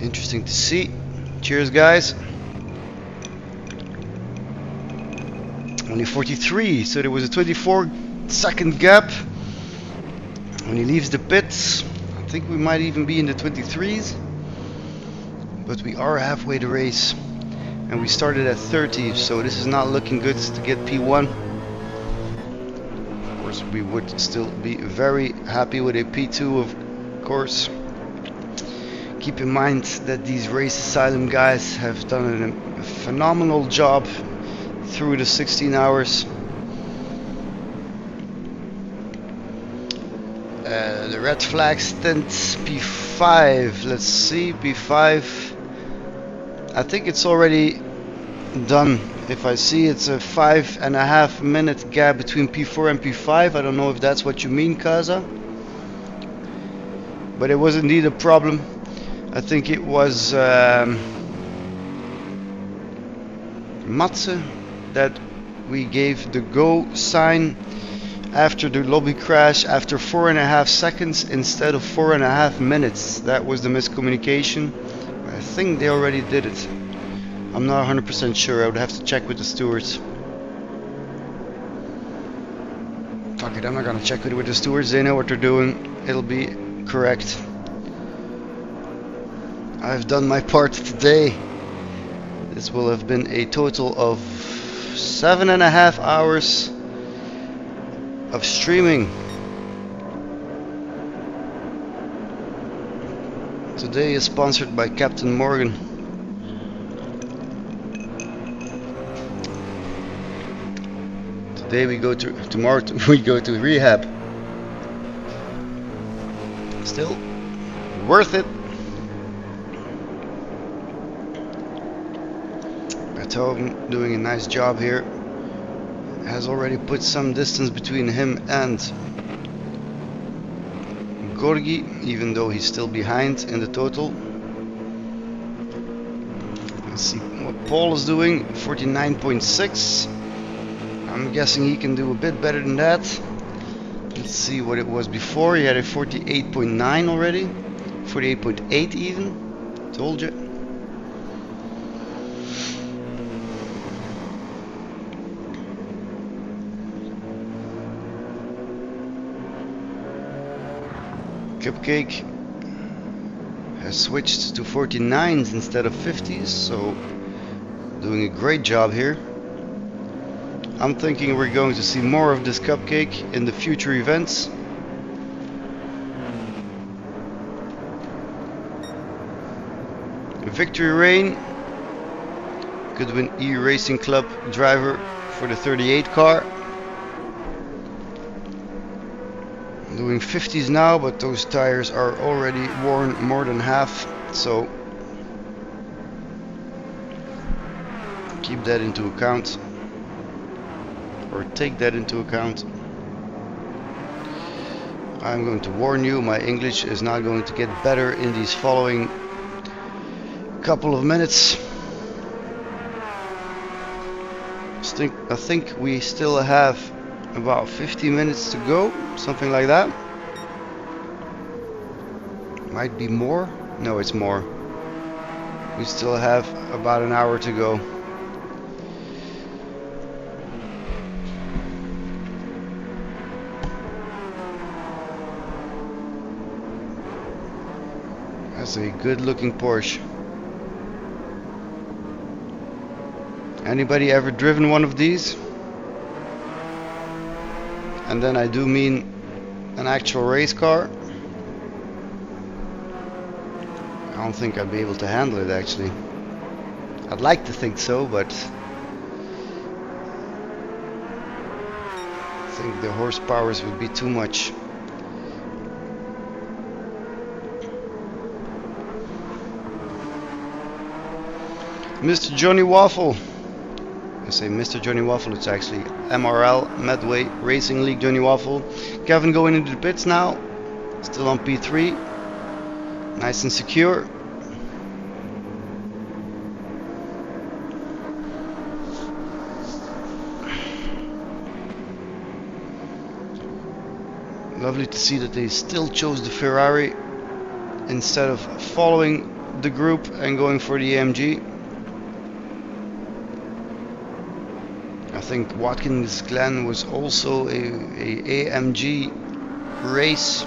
Interesting to see. Cheers, guys. Only 43, so there was a 24-second gap. When he leaves the pits, I think we might even be in the 23s. But we are halfway the race. And we started at 30, so this is not looking good to get P1. Of course, we would still be very happy with a P2, of course. Keep in mind that these Race Asylum guys have done a phenomenal job through the 16 hours. The red flag Stint P5. Let's see, P5. I think it's already done. If I see it's a 5.5 minute gap between P4 and P5. I don't know if that's what you mean, Kaza. But it was indeed a problem. I think it was Matze that we gave the go sign after the lobby crash after 4.5 seconds instead of 4.5 minutes. That was the miscommunication. I think they already did it. I'm not 100% sure. I would have to check with the stewards. Fuck it, I'm not gonna check with the stewards. They know what they're doing. It'll be correct. I've done my part today. This will have been a total of 7.5 hours of streaming. Today is sponsored by Captain Morgan. Today we go to, tomorrow we go to rehab. Still worth it. Beethoven doing a nice job here. Has already put some distance between him and Gorgi, even though he's still behind in the total. Let's see what Paul is doing. 49.6. I'm guessing he can do a bit better than that. Let's see what it was before. He had a 48.9 already. 48.8 even. Told you. Cupcake has switched to 49s instead of 50s, so doing a great job here. I'm thinking we're going to see more of this Cupcake in the future events. Victory Rain, Goodwin E Racing Club driver for the 38 car. Doing 50s now, but those tires are already worn more than half, so keep that into account, or take that into account. I'm going to warn you, my English is not going to get better in these following couple of minutes. I think we still have about 50 minutes to go, something like that. Might be more. No, it's more. We still have about an hour to go. That's a good looking Porsche. Anybody ever driven one of these? And then I do mean an actual race car. I don't think I'd be able to handle it actually. I'd like to think so, but I think the horsepowers would be too much. Mr. Johnny Waffle. I say Mr. Johnny Waffle, it's actually MRL, Medway Racing League Johnny Waffle. Kevin going into the pits now. Still on P3. Nice and secure. Lovely to see that they still chose the Ferrari instead of following the group and going for the AMG. I think Watkins Glen was also a AMG race.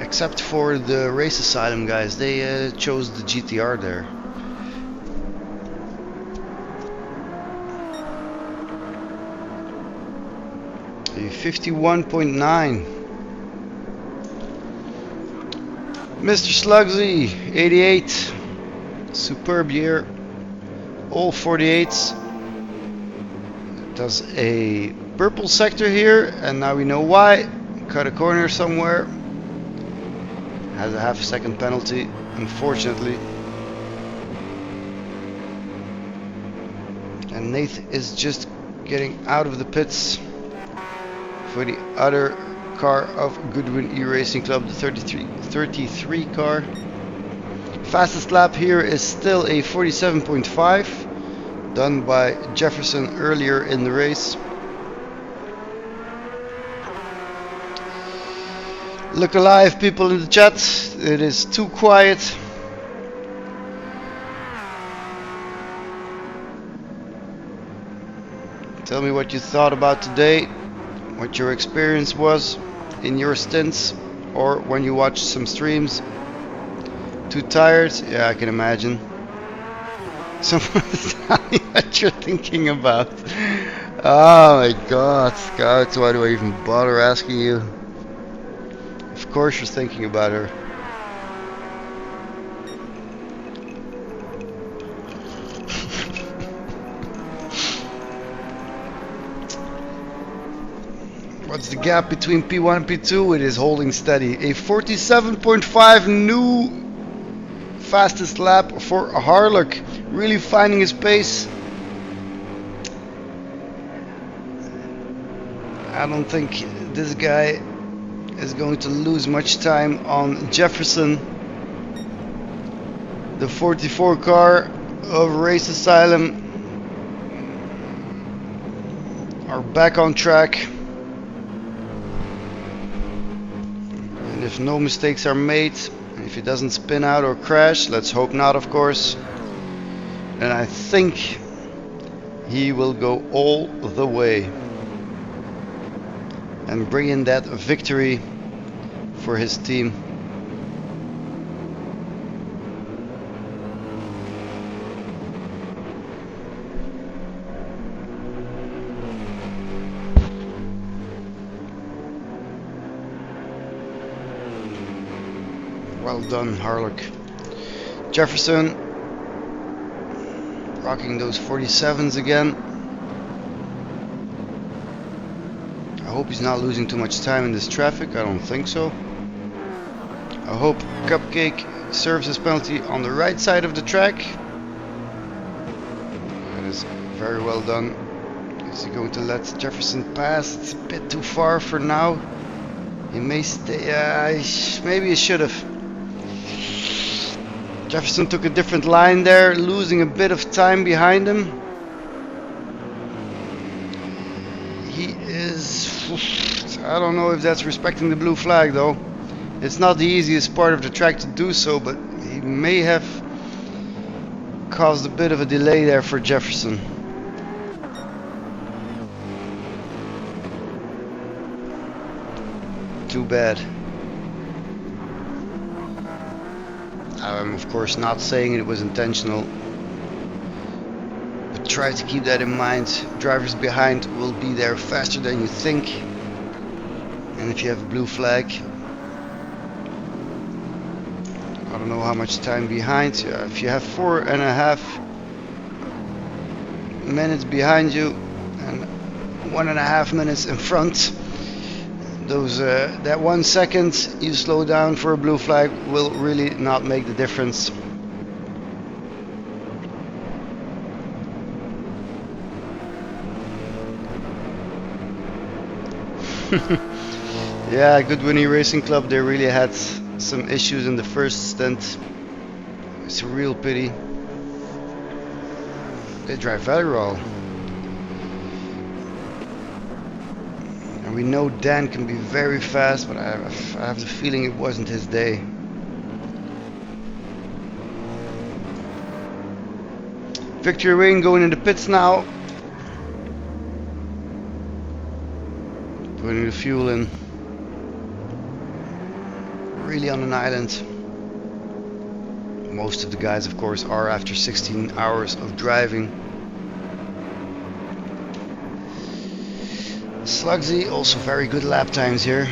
Except for the Race Asylum guys, they chose the GTR there. A 51.9. Mr. Slugsy, 88. Superb year. All 48s. Does a purple sector here, and now we know why. Cut a corner somewhere. Has a half second penalty, unfortunately. And Nath is just getting out of the pits for the other car of Goodwin E-Racing Club, the 33 car. Fastest lap here is still a 47.5, done by Jefferson earlier in the race. Look alive, people in the chat. It is too quiet. Tell me what you thought about today, what your experience was in your stints or when you watched some streams. Too tired? Yeah, I can imagine. Someone's telling me what you're thinking about. Oh my god, Scout, why do I even bother asking you? Of course you're thinking about her. What's the gap between P1 and P2? It is holding steady. A 47.5 new fastest lap for Harlock. Really finding his pace. I don't think this guy is going to lose much time on Jefferson. The 44 car of Race Asylum are back on track. And if no mistakes are made, if he doesn't spin out or crash, let's hope not, of course, then I think he will go all the way and bring in that victory for his team. Well done, Harlock. Jefferson rocking those 47s again. I hope he's not losing too much time in this traffic. I don't think so. I hope Cupcake serves his penalty on the right side of the track. That is Very well done. Is he going to let Jefferson pass? It's a bit too far for now. He may stay. Maybe he should have. Jefferson took a different line there, losing a bit of time behind him. He is. I don't know if that's respecting the blue flag though. It's not the easiest part of the track to do so, but he may have caused a bit of a delay there for Jefferson. Too bad. I'm of course not saying it was intentional, but try to keep that in mind. Drivers behind will be there faster than you think, and if you have a blue flag, I don't know how much time behind. If you have 4.5 minutes behind you and 1.5 minutes in front, that 1 second you slow down for a blue flag will really not make the difference. Yeah, Good Winnie Racing Club, they really had some issues in the first stint. It's a real pity. They drive very well. And we know Dan can be very fast, but I have the feeling it wasn't his day. Victory Ring going in the pits now. Putting the fuel in. Really on an island. Most of the guys, of course, are after 16 hours of driving. Slugsy, also very good lap times here.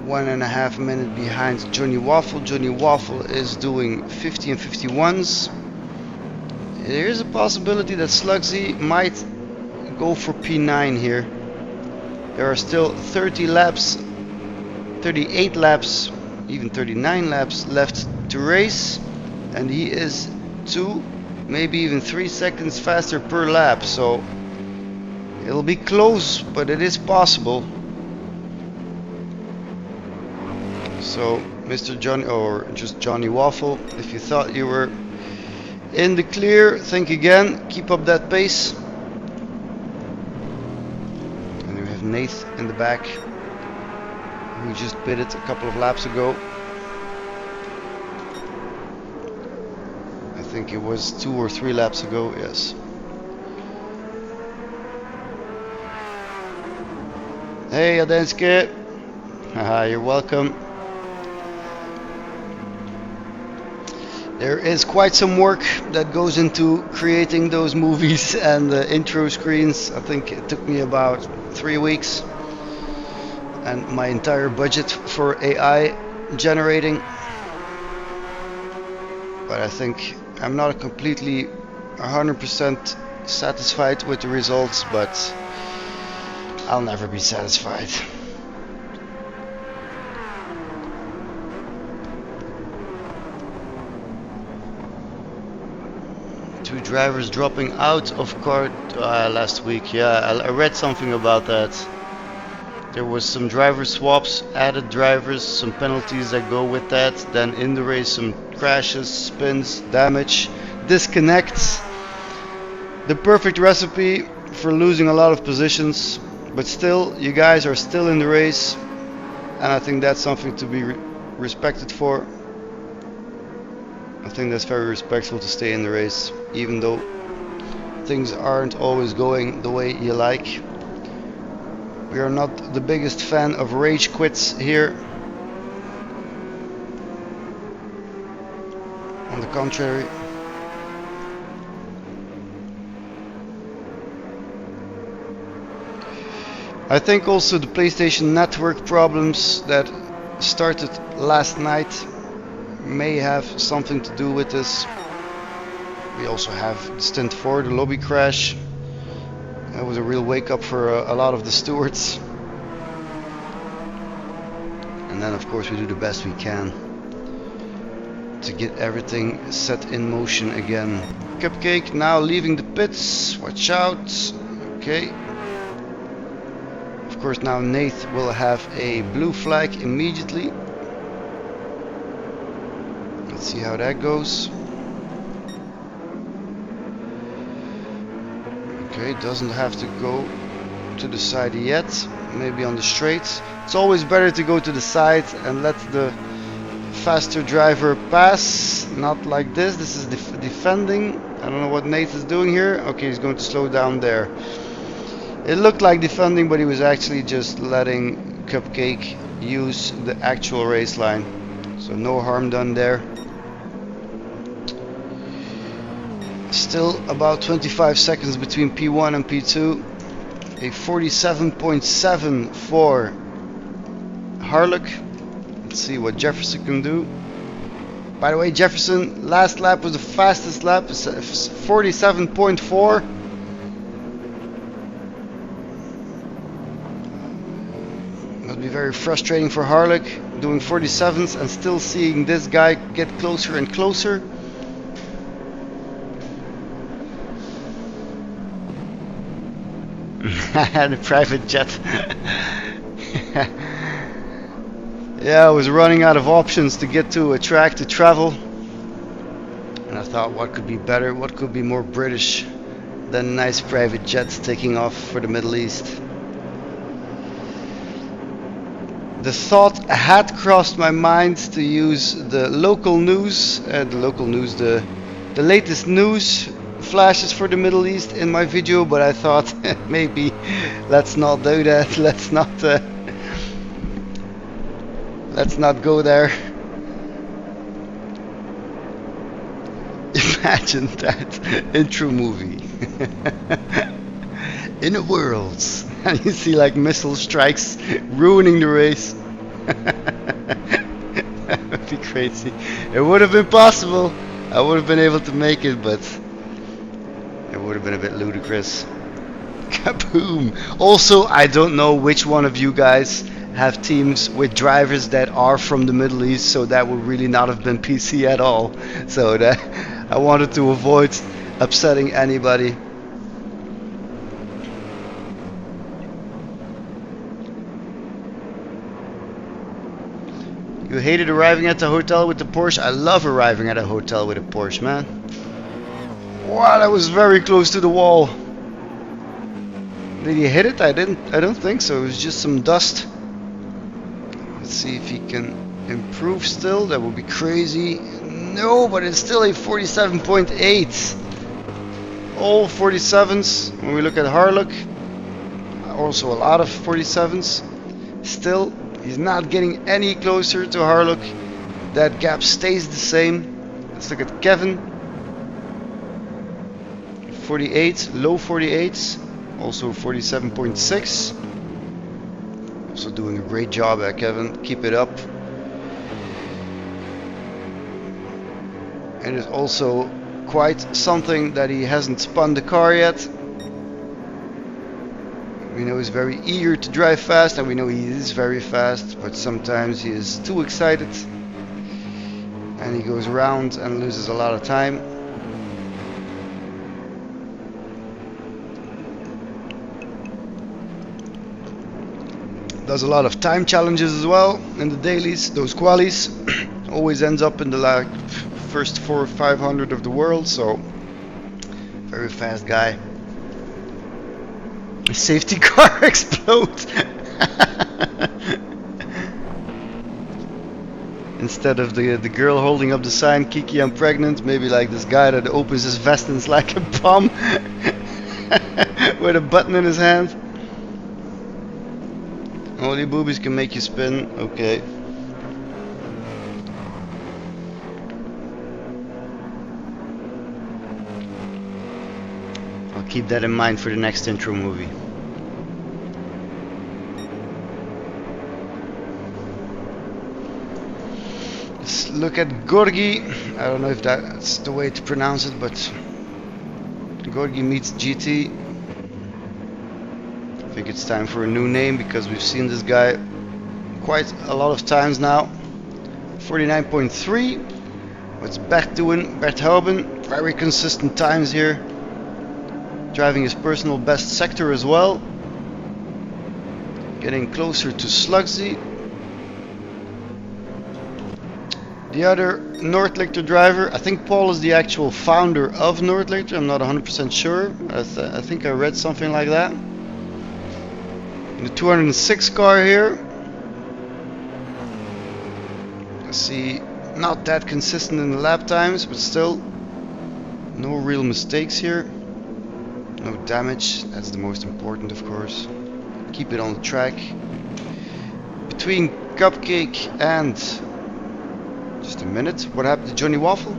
1.5 minutes behind Johnny Waffle. Johnny Waffle is doing 50 and 51s. There is a possibility that Slugsy might go for P9 here. There are still 30 laps, 38 laps, even 39 laps left to race, and he is 2, maybe even 3 seconds faster per lap, so it'll be close, but it is possible. So Mr. Johnny, or just Johnny Waffle, if you thought you were in the clear, think again, keep up that pace. And we have Nate in the back, who just pitted a couple of laps ago. I think it was 2 or 3 laps ago, yes. Hey Adenske, haha, you're welcome. There is quite some work that goes into creating those movies and the intro screens. I think it took me about 3 weeks. And my entire budget for AI generating. But I think I'm not completely 100% satisfied with the results, but I'll never be satisfied. Two drivers dropping out of kart last week. Yeah, I read something about that. There was some driver swaps, added drivers, some penalties that go with that. Then in the race, some crashes, spins, damage, disconnects. The perfect recipe for losing a lot of positions. But still, you guys are still in the race. And I think that's something to be respected for. I think that's very respectful to stay in the race, even though things aren't always going the way you like. We are not the biggest fan of rage quits here. On the contrary. I think also the PlayStation Network problems that started last night may have something to do with this. We also have Stint 4, the lobby crash. That was a real wake up for a lot of the stewards. And then of course we do the best we can to get everything set in motion again. Cupcake now leaving the pits. Watch out. Okay. Of course, now Nate will have a blue flag immediately. Let's see how that goes. Okay, doesn't have to go to the side yet. Maybe on the straight. It's always better to go to the side and let the faster driver pass. Not like this. This is defending. I don't know what Nate is doing here. Okay, he's going to slow down there. It looked like defending, but he was actually just letting Cupcake use the actual race line. So no harm done there. Still about 25 seconds between P1 and P2. A 47.7 for Harlock. Let's see what Jefferson can do. By the way, Jefferson last lap was the fastest lap, 47.4. Must be very frustrating for Harlock doing 47s and still seeing this guy get closer and closer. The private jet. Yeah, I was running out of options to get to a track to travel, and I thought, what could be better, what could be more British than a nice private jet taking off for the Middle East. The thought had crossed my mind to use the local news, the latest news flashes for the Middle East in my video, but I thought maybe let's not do that. Let's not go there. Imagine that intro movie in a world, and you see like missile strikes ruining the race. That would be crazy. It would have been possible. I would have been able to make it, but it would have been a bit ludicrous. Kaboom! Also, I don't know which one of you guys have teams with drivers that are from the Middle East, so that would really not have been PC at all. So that I wanted to avoid upsetting anybody. You hated arriving at the hotel with the Porsche? I love arriving at a hotel with a Porsche, man. Wow, that was very close to the wall. Did he hit it? I don't think so. It was just some dust. Let's see if he can improve still. That would be crazy. No, but it's still a 47.8. All 47s. When we look at Harlock, also a lot of 47s. Still, he's not getting any closer to Harlock. That gap stays the same. Let's look at Kevin. 48, low 48s. Also 47.6. Also doing a great job at Kevin. Keep it up. It is also quite something that he hasn't spun the car yet. We know he's very eager to drive fast, and we know he is very fast, but sometimes he is too excited and he goes around and loses a lot of time. Does a lot of time challenges as well in the dailies. Those qualies always ends up in the first 400 or 500 of the world, so very fast guy. Safety car explodes. Instead of the girl holding up the sign, Kiki, I'm pregnant, maybe like this guy that opens his vest and it's like a bomb with a button in his hand. Only boobies can make you spin. Okay. I'll keep that in mind for the next intro movie. Let's look at Gorgi. I don't know if that's the way to pronounce it, but Gorgi meets GT. I think it's time for a new name because we've seen this guy quite a lot of times now. 49.3. What's Bert doing? Bert Houben, very consistent times here. Driving his personal best sector as well. Getting closer to Slugsy. The other Noordlichter driver, I think Paul is the actual founder of Noordlichter, I'm not 100% sure. I think I read something like that. The 206 car here. I see not that consistent in the lap times, but still no real mistakes here. No damage, that's the most important of course. Keep it on the track. Between Cupcake and... Just a minute, what happened to Johnny Waffle?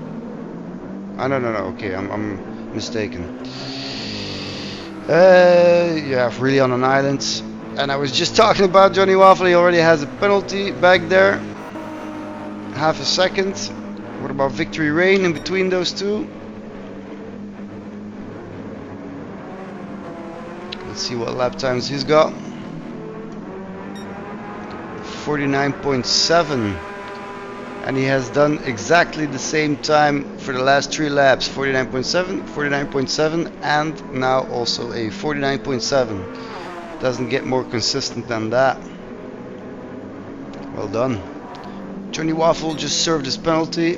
Ah, no, okay, I'm mistaken. Yeah, really on an island. And I was just talking about Johnny Waffle, he already has a penalty back there. Half a second. What about Victory Rain in between those two? Let's see what lap times he's got. 49.7. And he has done exactly the same time for the last 3 laps. 49.7, 49.7, and now also a 49.7. Doesn't get more consistent than that. Well done. Johnny Waffle just served his penalty.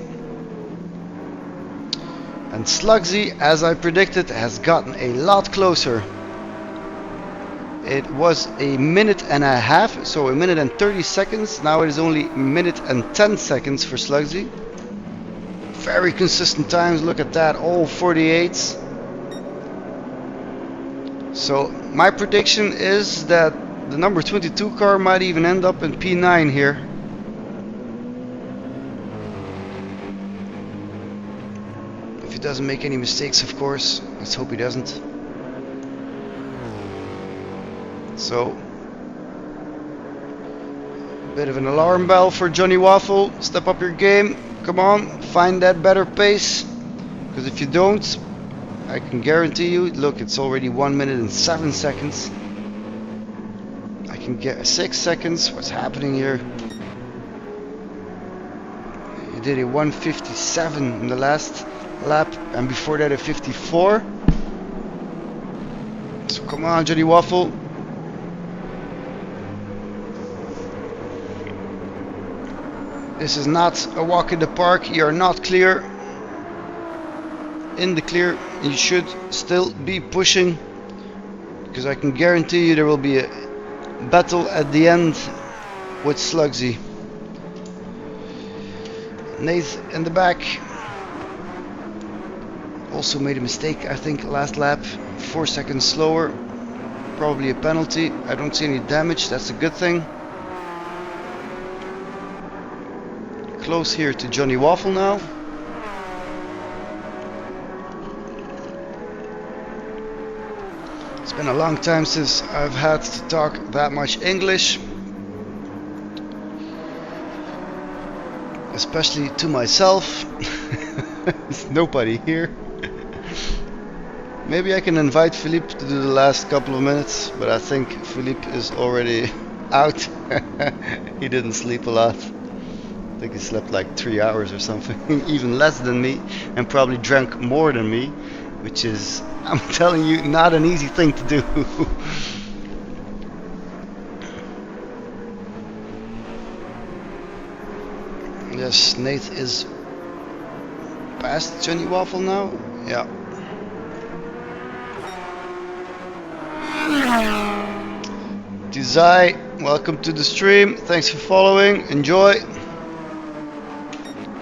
And Slugsy, as I predicted, has gotten a lot closer. It was a minute and a half, so a minute and 30 seconds. Now it is only a minute and 10 seconds for Slugsy. Very consistent times, look at that, all 48s. So my prediction is that the number 22 car might even end up in P9 here. If he doesn't make any mistakes, of course. Let's hope he doesn't. So, bit of an alarm bell for Johnny Waffle. Step up your game. Come on, find that better pace. Because if you don't, I can guarantee you, look, it's already 1 minute and 7 seconds. I can get 6 seconds. What's happening here? He did a 1:57 in the last lap, and before that a 54. So come on, Johnny Waffle. This is not a walk in the park. You are not clear. In the clear, you should still be pushing, because I can guarantee you there will be a battle at the end with Slugsy. Nate in the back also made a mistake, I think, last lap. 4 seconds slower. Probably a penalty. I don't see any damage, that's a good thing. Close here to Johnny Waffle now. It's been a long time since I've had to talk that much English, especially to myself. There's nobody here. Maybe I can invite Philippe to do the last couple of minutes, but I think Philippe is already out. He didn't sleep a lot. I think he slept like 3 hours or something, even less than me, and probably drank more than me, which is, I'm telling you, not an easy thing to do. Yes, Nate is past Johnny Waffle now. Yeah. Desai, welcome to the stream. Thanks for following. Enjoy.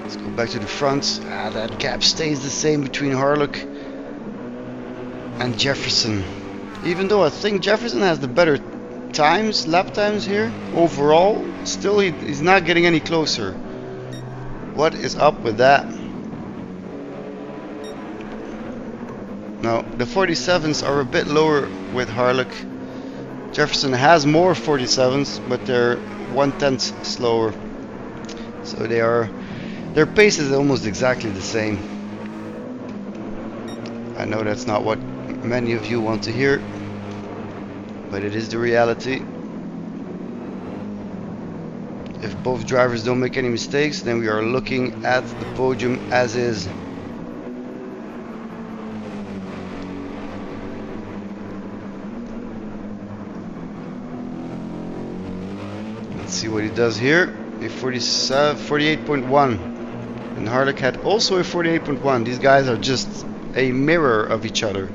Let's go back to the front. That gap stays the same between Harlock and Jefferson. Even though I think Jefferson has the better times, lap times here overall, still he's not getting any closer. What is up with that? No, the 47s are a bit lower with Harlock. Jefferson has more 47s, but they're 1/10 slower. So their pace is almost exactly the same. I know that's not what many of you want to hear, but it is the reality. If both drivers don't make any mistakes, then we are looking at the podium as is. Let's see what he does here. A 48.1. And Harlech had also a 48.1. These guys are just a mirror of each other.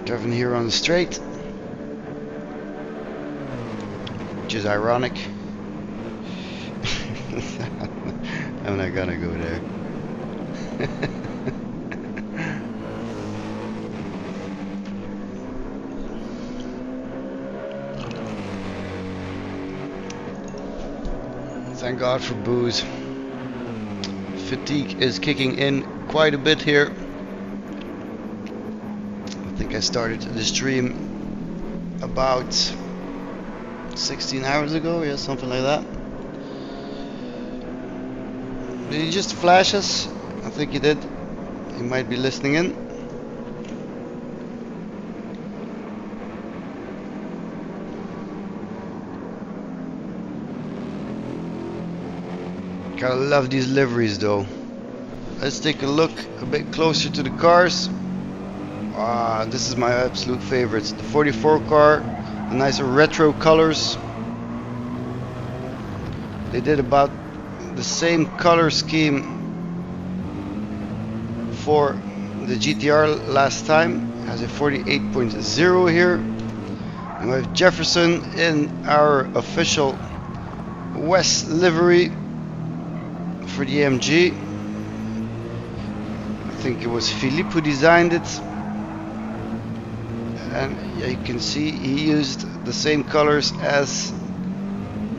Kevin here on the straight, which is ironic. I'm not gonna go there. Thank God for booze. Fatigue is kicking in quite a bit here. I think I started the stream about 16 hours ago, yeah, something like that. Did he just flash us? I think he did. He might be listening in. Gotta love these liveries though. Let's take a look a bit closer to the cars. This is my absolute favorite. The 44 car, the nice retro colors. They did about the same color scheme for the GTR last time. It has a 48.0 here. And we have Jefferson in our official WES livery for the AMG. I think it was Philippe who designed it. And yeah, you can see he used the same colors as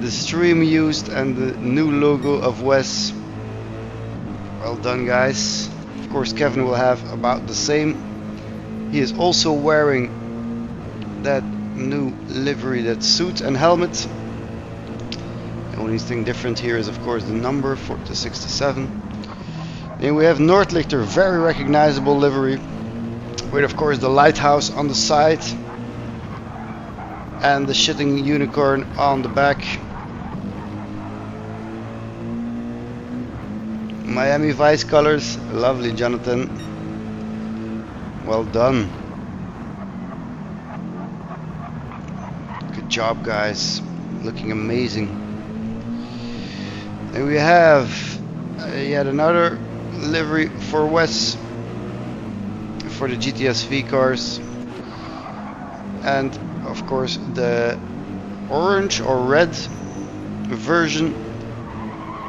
the stream used and the new logo of WES. Well done, guys. Of course, Kevin will have about the same. He is also wearing that new livery, that suit and helmet. The only thing different here is, of course, the number 4-67. Then we have Nordlichter, very recognizable livery, with of course the lighthouse on the side and the shitting unicorn on the back. Miami Vice colors, lovely, Jonathan. Well done. Good job, guys. Looking amazing. And we have yet another livery for WES for the GTSV cars, and of course the orange or red version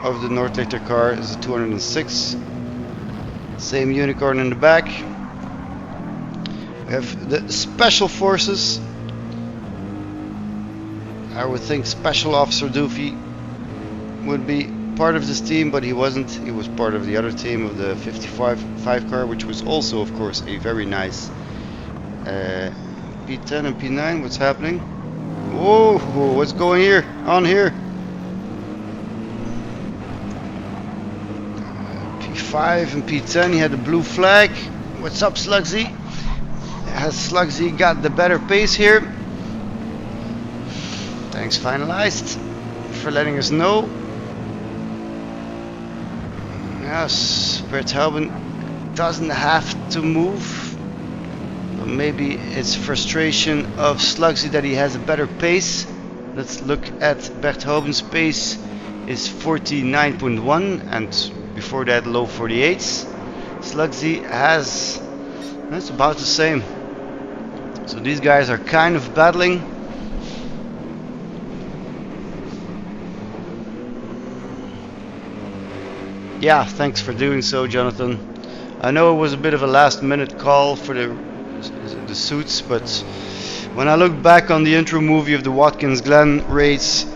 of the Nordlichter car is a 206. Same unicorn in the back. We have the Special Forces. I would think Special Officer Doofy would be part of this team, but he wasn't. He was part of the other team of the 55 car, which was also, of course, a very nice P10 and P9. What's happening? Whoa, what's going here? On here? P5 and P10. He had the blue flag. What's up, Slugsy? Has Slugsy got the better pace here? Thanks, Finalized, for letting us know. Yes, Berthauben doesn't have to move. But maybe it's frustration of Slugsy that he has a better pace. Let's look at Berthauben's pace is 49.1, and before that low 48s. Slugsy has, that's about the same. So these guys are kind of battling. Yeah, thanks for doing so, Jonathan. I know it was a bit of a last minute call for the suits, but when I look back on the intro movie of the Watkins Glen race,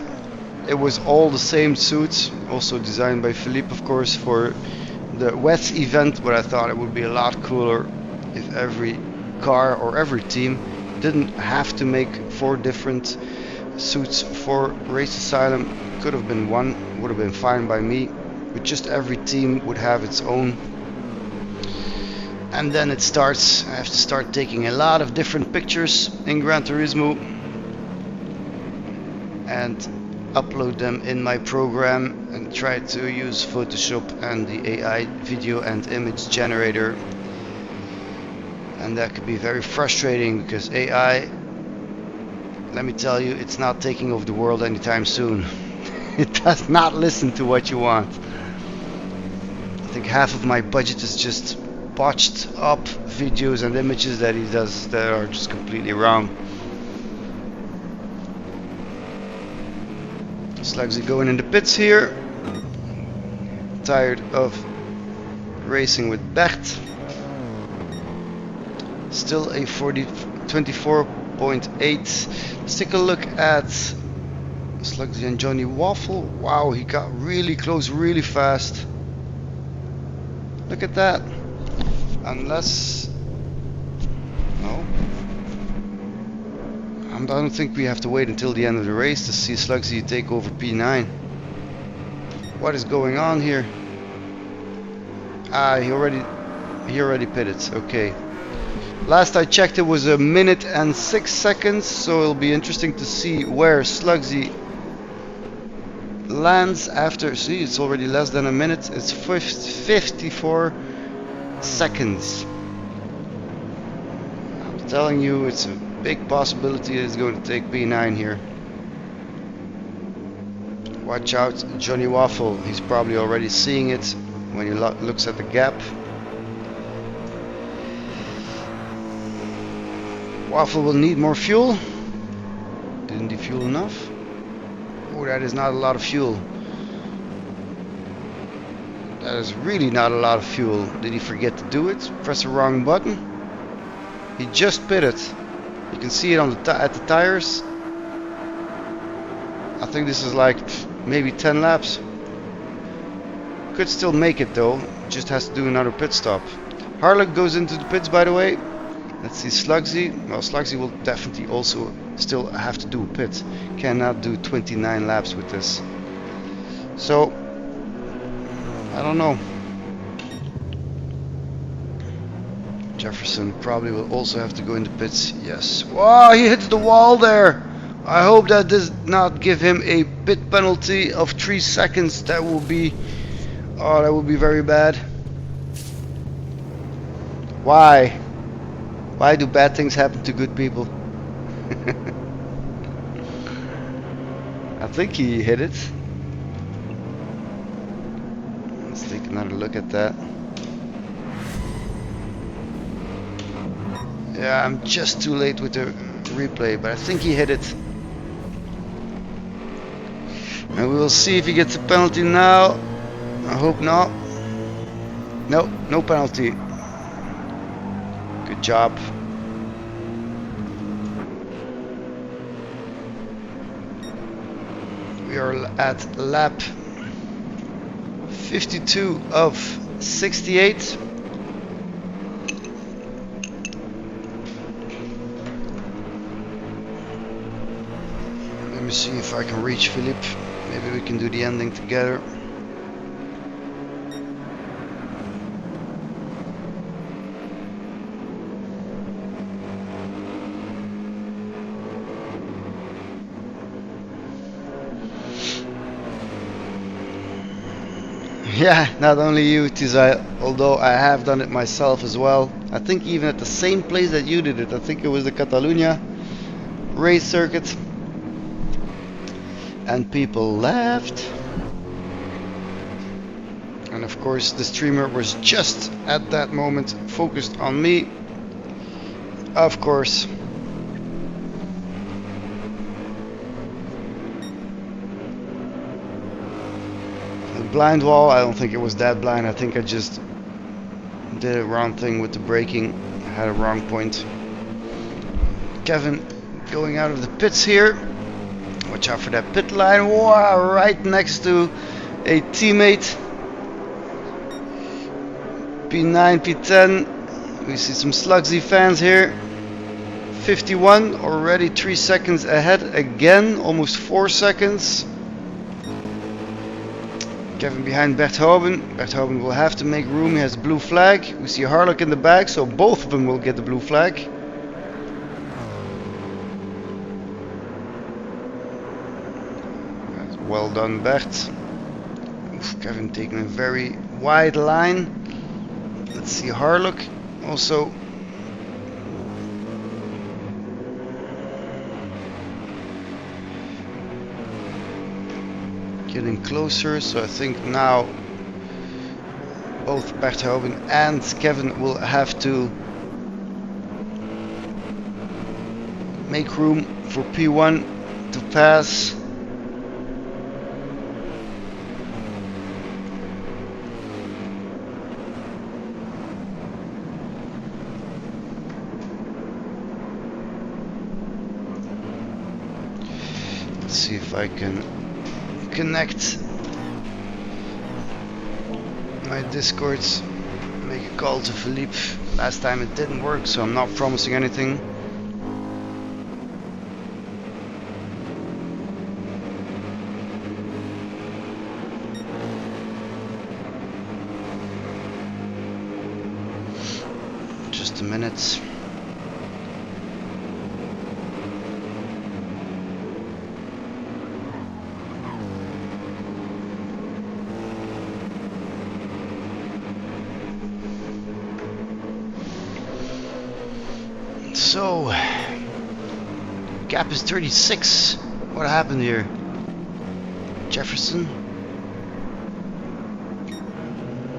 it was all the same suits, also designed by Philippe, of course, for the WES event, but I thought it would be a lot cooler if every car or every team didn't have to make 4 different suits for Race Asylum. Could have been one, would have been fine by me. But just every team would have its own. And then it starts, I have to start taking a lot of different pictures in Gran Turismo. and upload them in my program and try to use Photoshop and the AI video and image generator. And that could be very frustrating because AI, let me tell you, it's not taking over the world anytime soon. It does not listen to what you want. I think half of my budget is just botched up videos and images that he does that are just completely wrong. Slugsy going in the pits here. Tired of racing with Bert. Still a 24.8. Let's take a look at Slugsy and Johnny Waffle. Wow, he got really close really fast. Look at that. Unless... no. I don't think we have to wait until the end of the race to see Slugsy take over P9. What is going on here? Ah, he already pitted. Okay. Last I checked it was 1 minute and 6 seconds, so it'll be interesting to see where Slugsy lands after. See, it's already less than a minute. It's 54 seconds. I'm telling you, it's a big possibility it's going to take P9 here. Watch out, Johnny Waffle. He's probably already seeing it when he looks at the gap. Waffle will need more fuel. Didn't he fuel enough? Oh, that is not a lot of fuel. That is really not a lot of fuel. Did he forget to do it? Press the wrong button? He just pitted. You can see it on the at the tires. I think this is like maybe 10 laps. Could still make it though. Just has to do another pit stop. Harlock goes into the pits, by the way. Let's see Slugsy. Well, Slugsy will definitely also still have to do a pit. Cannot do 29 laps with this. So, I don't know. Jefferson probably will also have to go in the pits. Yes. Wow, he hit the wall there. I hope that does not give him a pit penalty of 3 seconds. That will be... oh, that would be very bad. Why? Why do bad things happen to good people? I think he hit it. Let's take another look at that. Yeah, I'm just too late with the replay, but I think he hit it. And we will see if he gets a penalty now. I hope not. No, no penalty. Good job. We are at lap 52 of 68. Let me see if I can reach Philippe. Maybe we can do the ending together. Yeah, not only you, Tizai, although I have done it myself as well. I think even at the same place that you did it. I think it was the Catalunya race circuit. And people laughed. And of course the streamer was just at that moment focused on me. Of course. Blind wall, I don't think it was that blind. I think I just did a wrong thing with the braking. I had a wrong point. Kevin going out of the pits here. Watch out for that pit line. Wow, right next to a teammate. P9, P10. We see some Slugsy fans here. 51, already 3 seconds ahead again, almost 4 seconds. Kevin behind Berthauben. Berthauben will have to make room. He has a blue flag. We see Harlock in the back, so both of them will get the blue flag. Well done, Bert. Oof, Kevin taking a very wide line. Let's see Harlock also. Getting closer, so I think now both Bert Hoben and Kevin will have to make room for P1 to pass. Let's see if I can connect my Discords, make a call to Philippe. Last time it didn't work, so I'm not promising anything. Just a minute. So, gap is 36. What happened here? Jefferson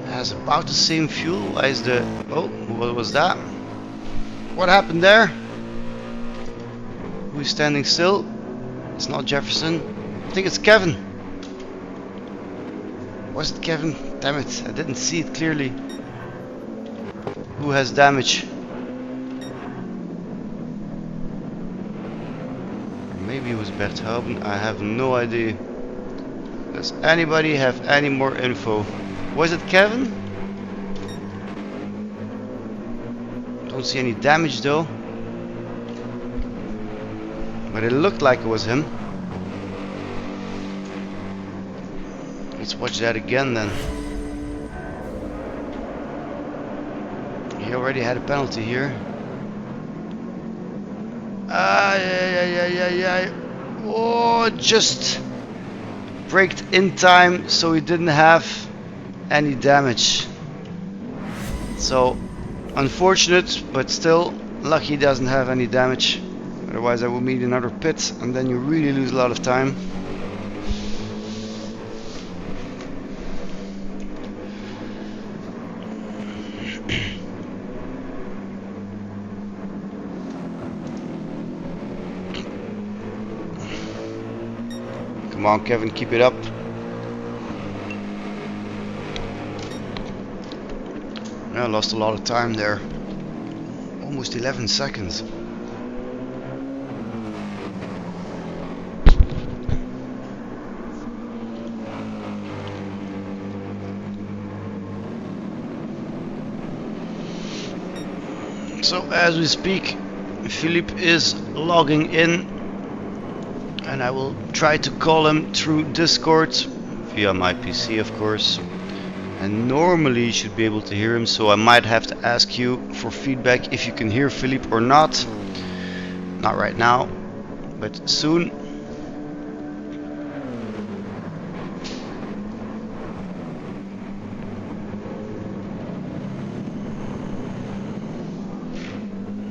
has about the same fuel. Why is the... Oh, what was that? What happened there? Who's standing still? It's not Jefferson. I think it's Kevin. Was it Kevin? Damn it, I didn't see it clearly. Who has damage? Maybe it was Bert Houben, I have no idea. Does anybody have any more info? Was it Kevin? Don't see any damage though. But it looked like it was him. Let's watch that again then. He already had a penalty here. Yeah. Oh, just braked in time, so he didn't have any damage. So, unfortunate, but still lucky he doesn't have any damage. Otherwise, I would need another pit, and then you really lose a lot of time. Come on, Kevin, keep it up. Yeah, I lost a lot of time there. Almost 11 seconds. So as we speak, Philippe is logging in, and I will try to call him through Discord via my PC, of course. And normally you should be able to hear him, so I might have to ask you for feedback if you can hear Philippe or not. Not right now, but soon.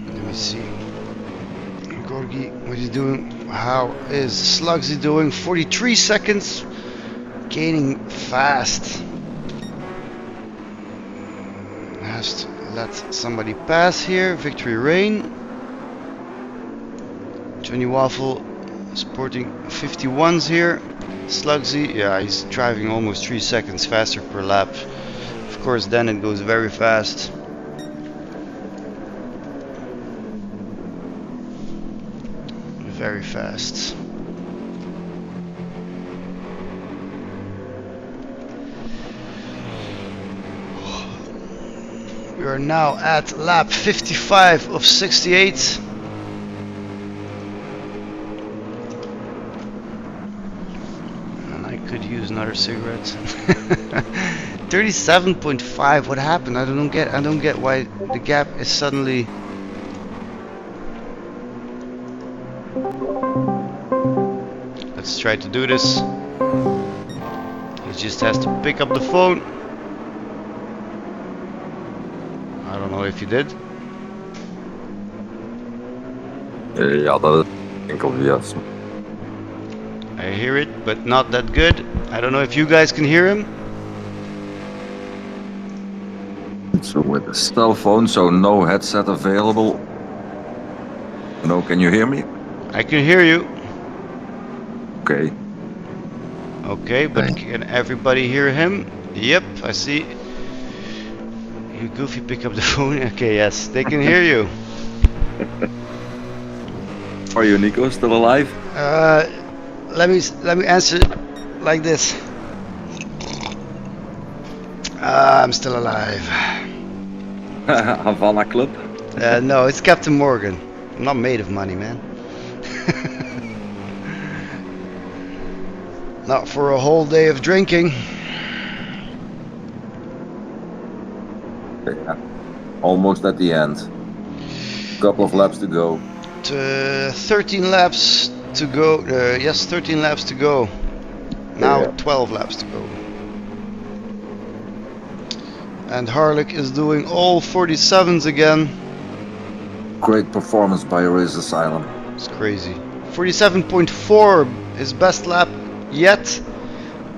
Let me see. Gorgi, what is he doing? How is Slugsy doing? 43 seconds. Gaining fast. Has to let somebody pass here. Victory Rain. Johnny Waffle sporting 51s here. Slugsy, yeah, he's driving almost 3 seconds faster per lap. Of course, then it goes very fast. Very fast. We are now at lap 55 of 68. And I could use another cigarette. 37.5. What happened? I don't get why the gap is suddenly. Let's try to do this. He just has to pick up the phone. I don't know if he did. Ja, dat is enkel yes. I hear it, but not that good. I don't know if you guys can hear him. So with a cell phone, so no headset available. No, can you hear me? I can hear you. Okay. Okay, but Hey. can everybody hear him? Yep, I see. You goofy, pick up the phone. Okay, yes, they can hear you. Are you, Nico, still alive? Let me answer like this. I'm still alive. Havana Club? No, it's Captain Morgan. I'm not made of money, man. Not for a whole day of drinking. Yeah. Almost at the end. Couple of laps to go. 13 laps to go. Yes, 13 laps to go. Now Yeah. 12 laps to go. And Harlech is doing all 47s again. Great performance by Race Asylum. It's crazy. 47.4, his best lap yet.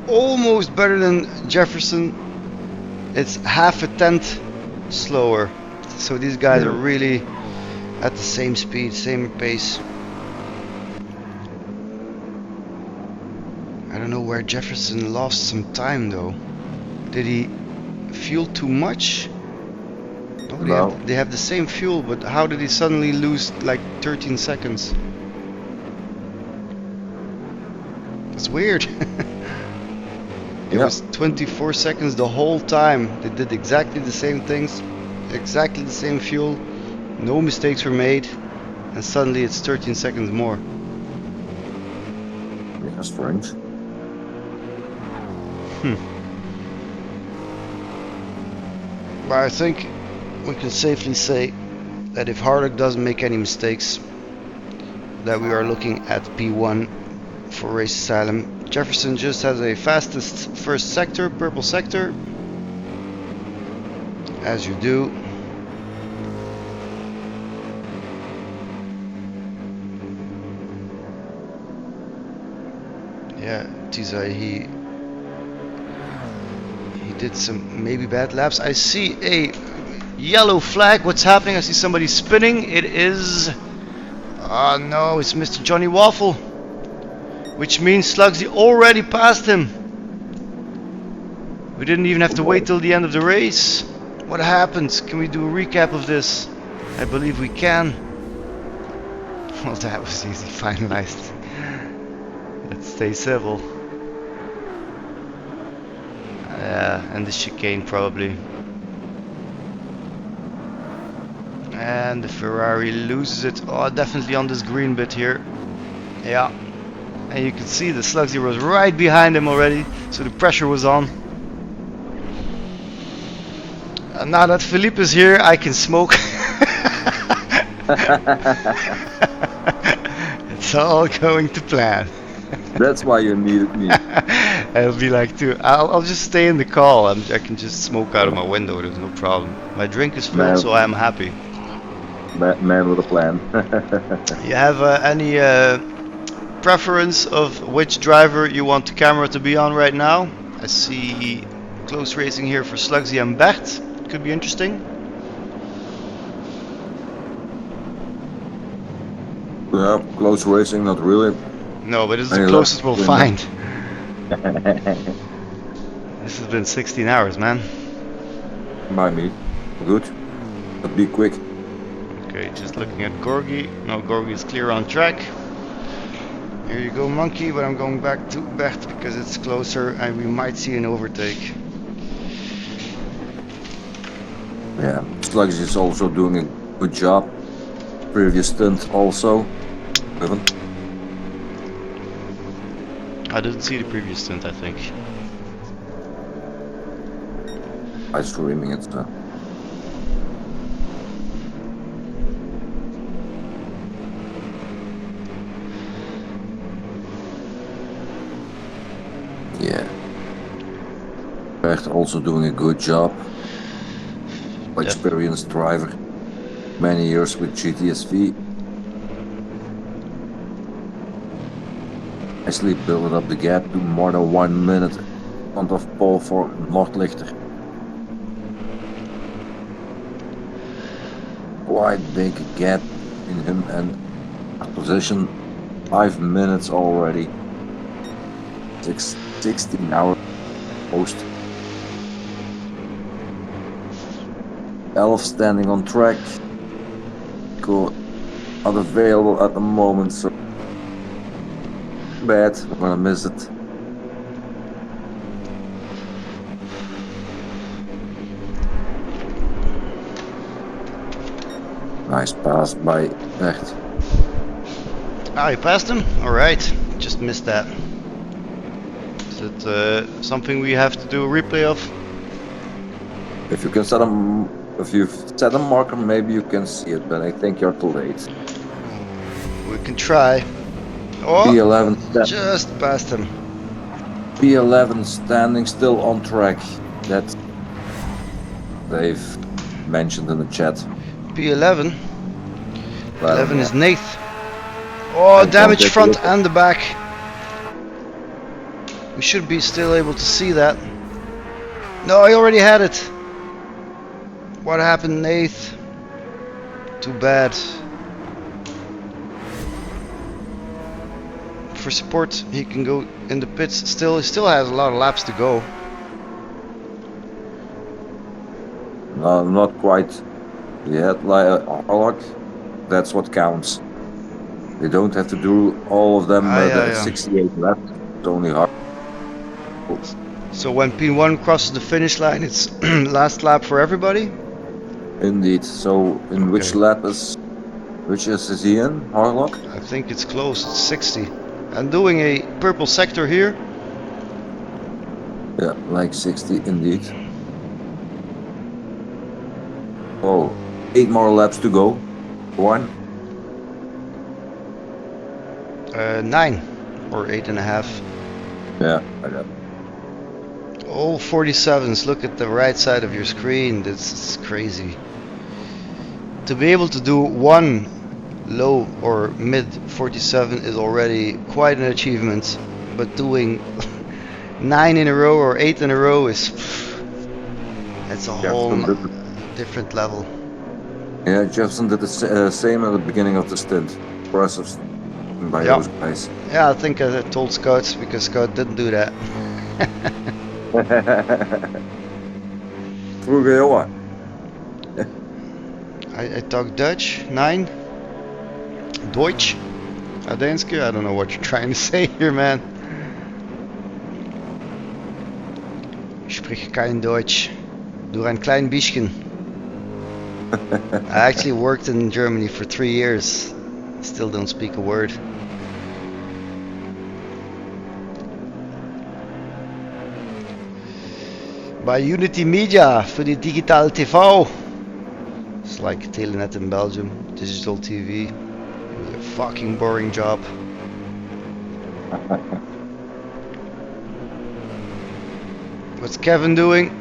Almost better than Jefferson. It's half a tenth slower. So these guys Yeah. are really at the same speed, same pace. I don't know where Jefferson lost some time though. Did he fuel too much? No, No. they have the same fuel, but how did he suddenly lose like 13 seconds? It's weird. It Yeah. was 24 seconds the whole time. They did exactly the same things, exactly the same fuel, no mistakes were made, and suddenly it's 13 seconds more. Yeah, strange. But I think we can safely say that if Harlech doesn't make any mistakes, that we are looking at P1 for Race Asylum. Jefferson just has a fastest first sector, purple sector, as you do. Yeah, Tizai, he did some maybe bad laps. I see a yellow flag. What's happening? I see somebody spinning. It is... Oh no, it's Mr. Johnny Waffle. Which means Slugsy already passed him. We didn't even have to wait till the end of the race. What happened? Can we do a recap of this? I believe we can. Well, that was easy. Finalized. Let's stay civil. And the chicane probably. And the Ferrari loses it. Oh, definitely on this green bit here. Yeah. And you can see the Slugsy was right behind him already, so the pressure was on. And now that Philippe is here, I can smoke. It's all going to plan. That's why you needed me. It'll be like two. I'll just stay in the call. I can just smoke out of my window. There's no problem. My drink is filled, Man. so I'm happy. Man with a plan. You have any preference of which driver you want the camera to be on right now? I see close racing here for Slugsy and Bert. Could be interesting. Yeah, close racing, not really. No, but this is the Any closest we'll left find. window? This has been 16 hours, man. By me. Good. But be quick. Okay, just looking at Gorgie. No, Gorgie is clear on track. Here you go, Monkey, but I'm going back to Bert because it's closer and we might see an overtake. Yeah, Slugs is also doing a good job. Previous Stint also. I didn't see the previous Stint, I think. By streaming it. Yeah. Bert also doing a good job. Experienced driver. Many years with GTSV. Nicely building up the gap to more than 1 minute front of pole for Nordlichter. Quite big gap in him and position. 5 minutes already. 16 hours post. 11 standing on track. Cool. Not available at the moment, so bad. We're gonna miss it. Nice pass by Bert. Ah, you passed him? Alright, just missed that. Is it something we have to do a replay of? If you can set a, if you've set a marker, maybe you can see it, but I think you're too late. We can try. Oh, P11 just passed him. P11 standing still on track. That they've mentioned in the chat. P11. 11 is yeah. Nath. Oh, I damage don't front get it. and the back. We should be still able to see that. No, I already had it. What happened, Nath? Too bad. For support, he can go in the pits. Still, he still has a lot of laps to go. No, not quite yet. Like Harlock, that's what counts. They don't have to do all of them. Yeah. 68 left. It's only hard. So when P1 crosses the finish line, it's last lap for everybody? Indeed. So in which Okay. lap is he in? Harlock? I think it's close, it's 60. I'm doing a purple sector here. Yeah, like 60 indeed. Oh, 8 more laps to go. 1. 9 or 8.5. Yeah, I got. All 47s, look at the right side of your screen, this is crazy. To be able to do one low or mid 47 is already quite an achievement, but doing 9 in a row or 8 in a row is it's a whole different level. Yeah, Jefferson did the same at the beginning of the stint. Impressive by those guys. Yeah, I think I told Scott because Scott didn't do that. Vroeger jongen. I talk Dutch, 9. Deutsch. Adenske, I don't know what you're trying to say here, man. Ich spreche kein Deutsch. Nur ein klein bisschen. I actually worked in Germany for 3 years. Still don't speak a word. By Unity Media für die Digital TV. It's like Telenet in Belgium, digital TV. It was a fucking boring job. What's Kevin doing?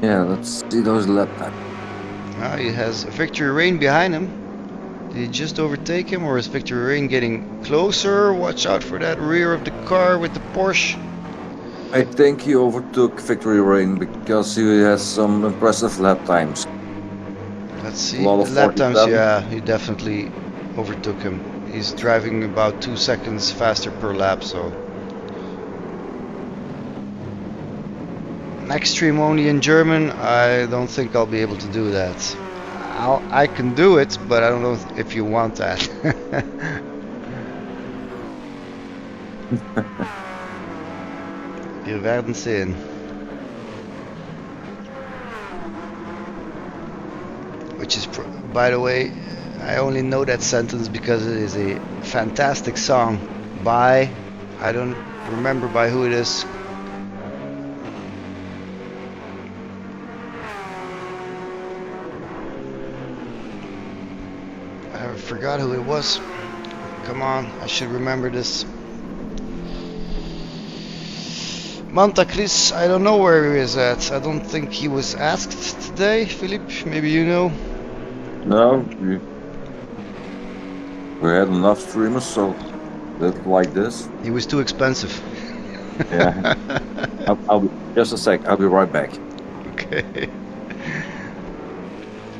Yeah, let's see those lap times. He has Victory Rain behind him. Did he just overtake him, or is Victory Rain getting closer? Watch out for that rear of the car with the Porsche. I think he overtook Victory Rain because he has some impressive lap times. Let's see. A lot of Lap times, 47. yeah, he definitely overtook him. He's driving about 2 seconds faster per lap, so. Next stream only in German, I don't think I'll be able to do that. I can do it, but I don't know if you want that. Wir werden sehen. Which is, by the way, I only know that sentence because it is a fantastic song by, I don't remember by who it is. I forgot who it was. Come on, I should remember this. Manta Chris, I don't know where he is at. I don't think he was asked today. Philippe, maybe you know. No, we had enough streamers, so that like this. He was too expensive. Yeah. I'll be just a sec. I'll be right back. Okay.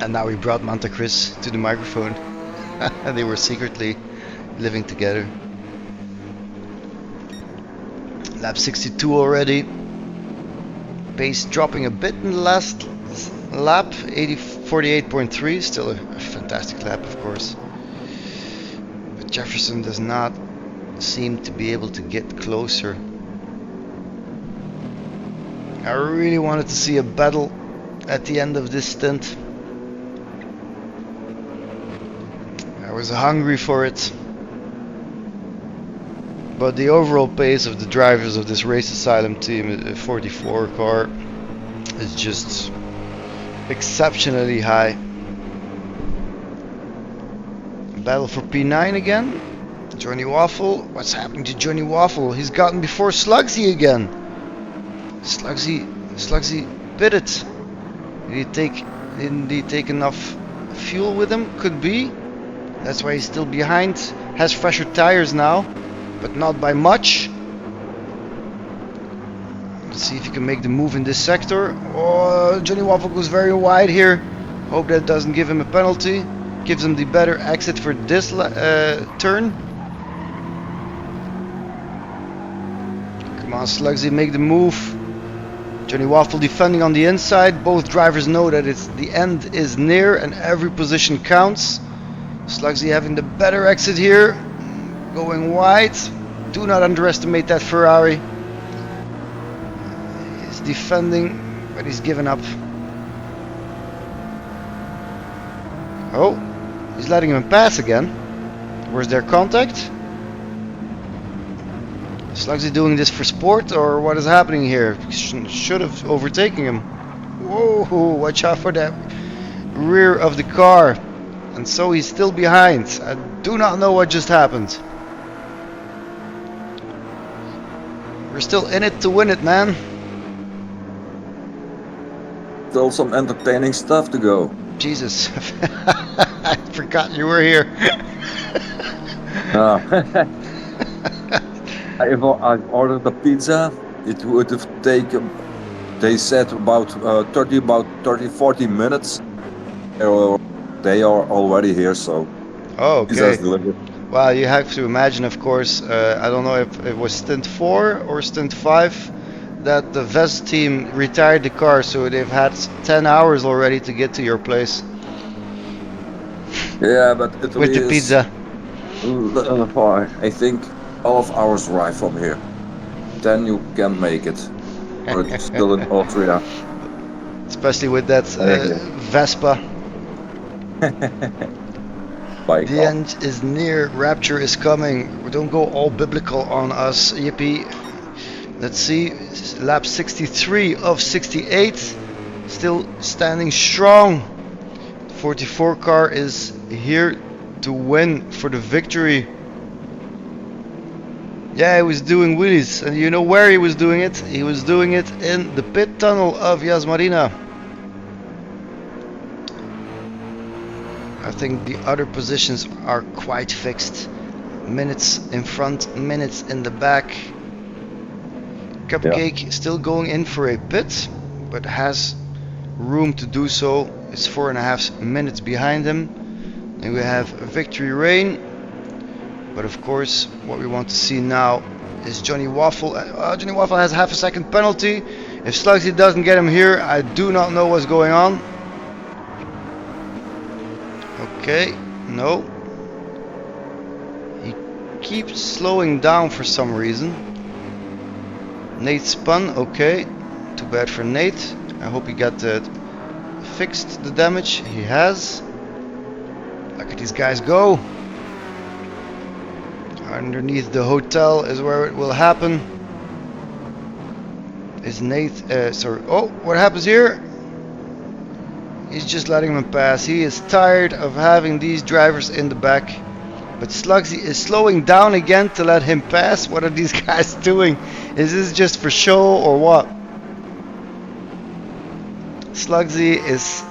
And now we brought Manta Chris to the microphone. And they were secretly living together. Lap 62 already. Pace dropping a bit in the last lap, 48.3. Still a fantastic lap, of course. But Jefferson does not seem to be able to get closer. I really wanted to see a battle at the end of this stint. I was hungry for it. But the overall pace of the drivers of this Race Asylum team, a 44 car, is just exceptionally high. Battle for P9 again. Johnny Waffle. What's happening to Johnny Waffle? He's gotten before Slugsy again. Slugsy pitted. Didn't he take enough fuel with him? Could be. That's why he's still behind. Has fresher tires now, but not by much. Let's see if he can make the move in this sector. Oh, Johnny Waffle goes very wide here. Hope that doesn't give him a penalty. Gives him the better exit for this turn. Come on, Slugsy, make the move. Johnny Waffle defending on the inside. Both drivers know that the end is near and every position counts. Slugsy having the better exit here. Going wide. Do not underestimate that Ferrari. He's defending, but he's given up. Oh, he's letting him pass again. Where's their contact? Slugsy doing this for sport, or what is happening here? Should have overtaken him. Whoa, watch out for that rear of the car. And so he's still behind. I do not know what just happened. We're still in it to win it, man. Still some entertaining stuff to go. Jesus. I forgot you were here. If I ordered a pizza, it would have taken, they said about 40 minutes. They are already here, so Oh, okay. pizza's delivered. Well, you have to imagine, of course, I don't know if it was stint 4 or stint 5, that the WES team retired the car, so they've had 10 hours already to get to your place. Yeah, but Italy With the pizza. far. I think 12 hours drive from here. Then you can make it. But it's still in Austria. Especially with that Okay. Vespa. By The car. end is near, rapture is coming. We don't go all biblical on us, yippee. Let's see, lap 63 of 68, still standing strong. 44 car is here to win for the victory. Yeah, he was doing wheelies, and you know where he was doing it? He was doing it in the pit tunnel of Marina. I think the other positions are quite fixed. Minutes in front, minutes in the back. Cupcake still going in for a pit, but has room to do so. It's 4.5 minutes behind him. And we have Victory Rain. But of course, what we want to see now is Johnny Waffle. Johnny Waffle has half a second penalty. If Slugsy doesn't get him here, I do not know what's going on. Okay, no. He keeps slowing down for some reason. Nate spun, okay. Too bad for Nate. I hope he got fixed the damage. He has. Look at these guys go. Underneath the hotel is where it will happen. Is Nate, sorry. Oh, what happens here? He's just letting him pass. He is tired of having these drivers in the back. But Slugsy is slowing down again to let him pass. What are these guys doing? Is this just for show or what? Slugsy is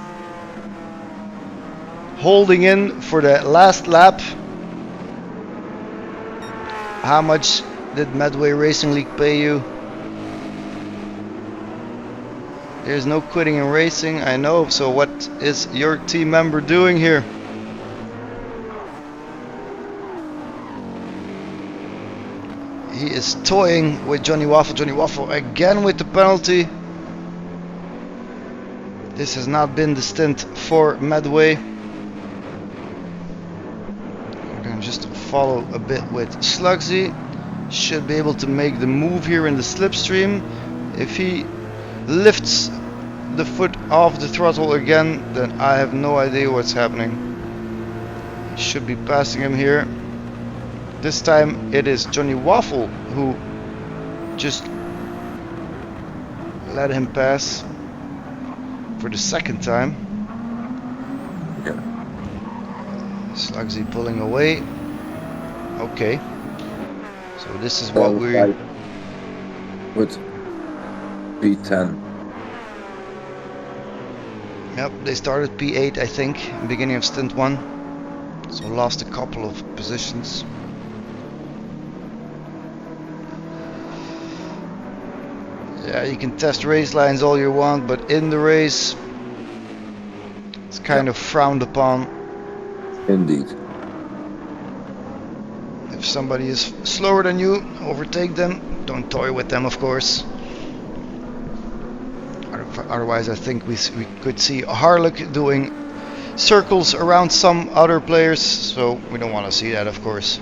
holding in for the last lap. How much did Medway Racing League pay you? There's no quitting in racing, I know. So what is your team member doing here? He is toying with Johnny Waffle. Johnny Waffle again with the penalty. This has not been the stint for Medway. I'm going to just follow a bit with Slugsy. Should be able to make the move here in the slipstream. If he lifts the foot off the throttle again, then I have no idea what's happening. Should be passing him here. This time it is Johnny Waffle who just let him pass for the second time. Yeah. Slugsy pulling away. Okay. So this is what we with P10. Yep, they started P8 I think, beginning of stint 1. So lost a couple of positions. Yeah, you can test race lines all you want, but in the race it's kind of frowned upon. Indeed. If somebody is slower than you, overtake them. Don't toy with them, of course. Otherwise, I think we could see Harlech doing circles around some other players, so we don't want to see that, of course.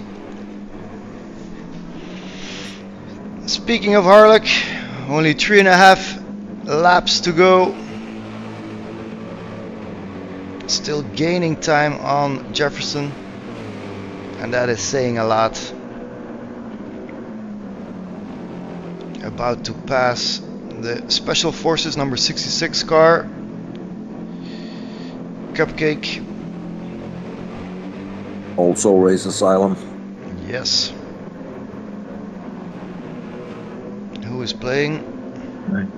Speaking of Harlech, only 3.5 laps to go. Still gaining time on Jefferson, and that is saying a lot. About to pass the Special Forces number 66 car. Cupcake. Also Race Asylum. Yes. Who is playing? Right.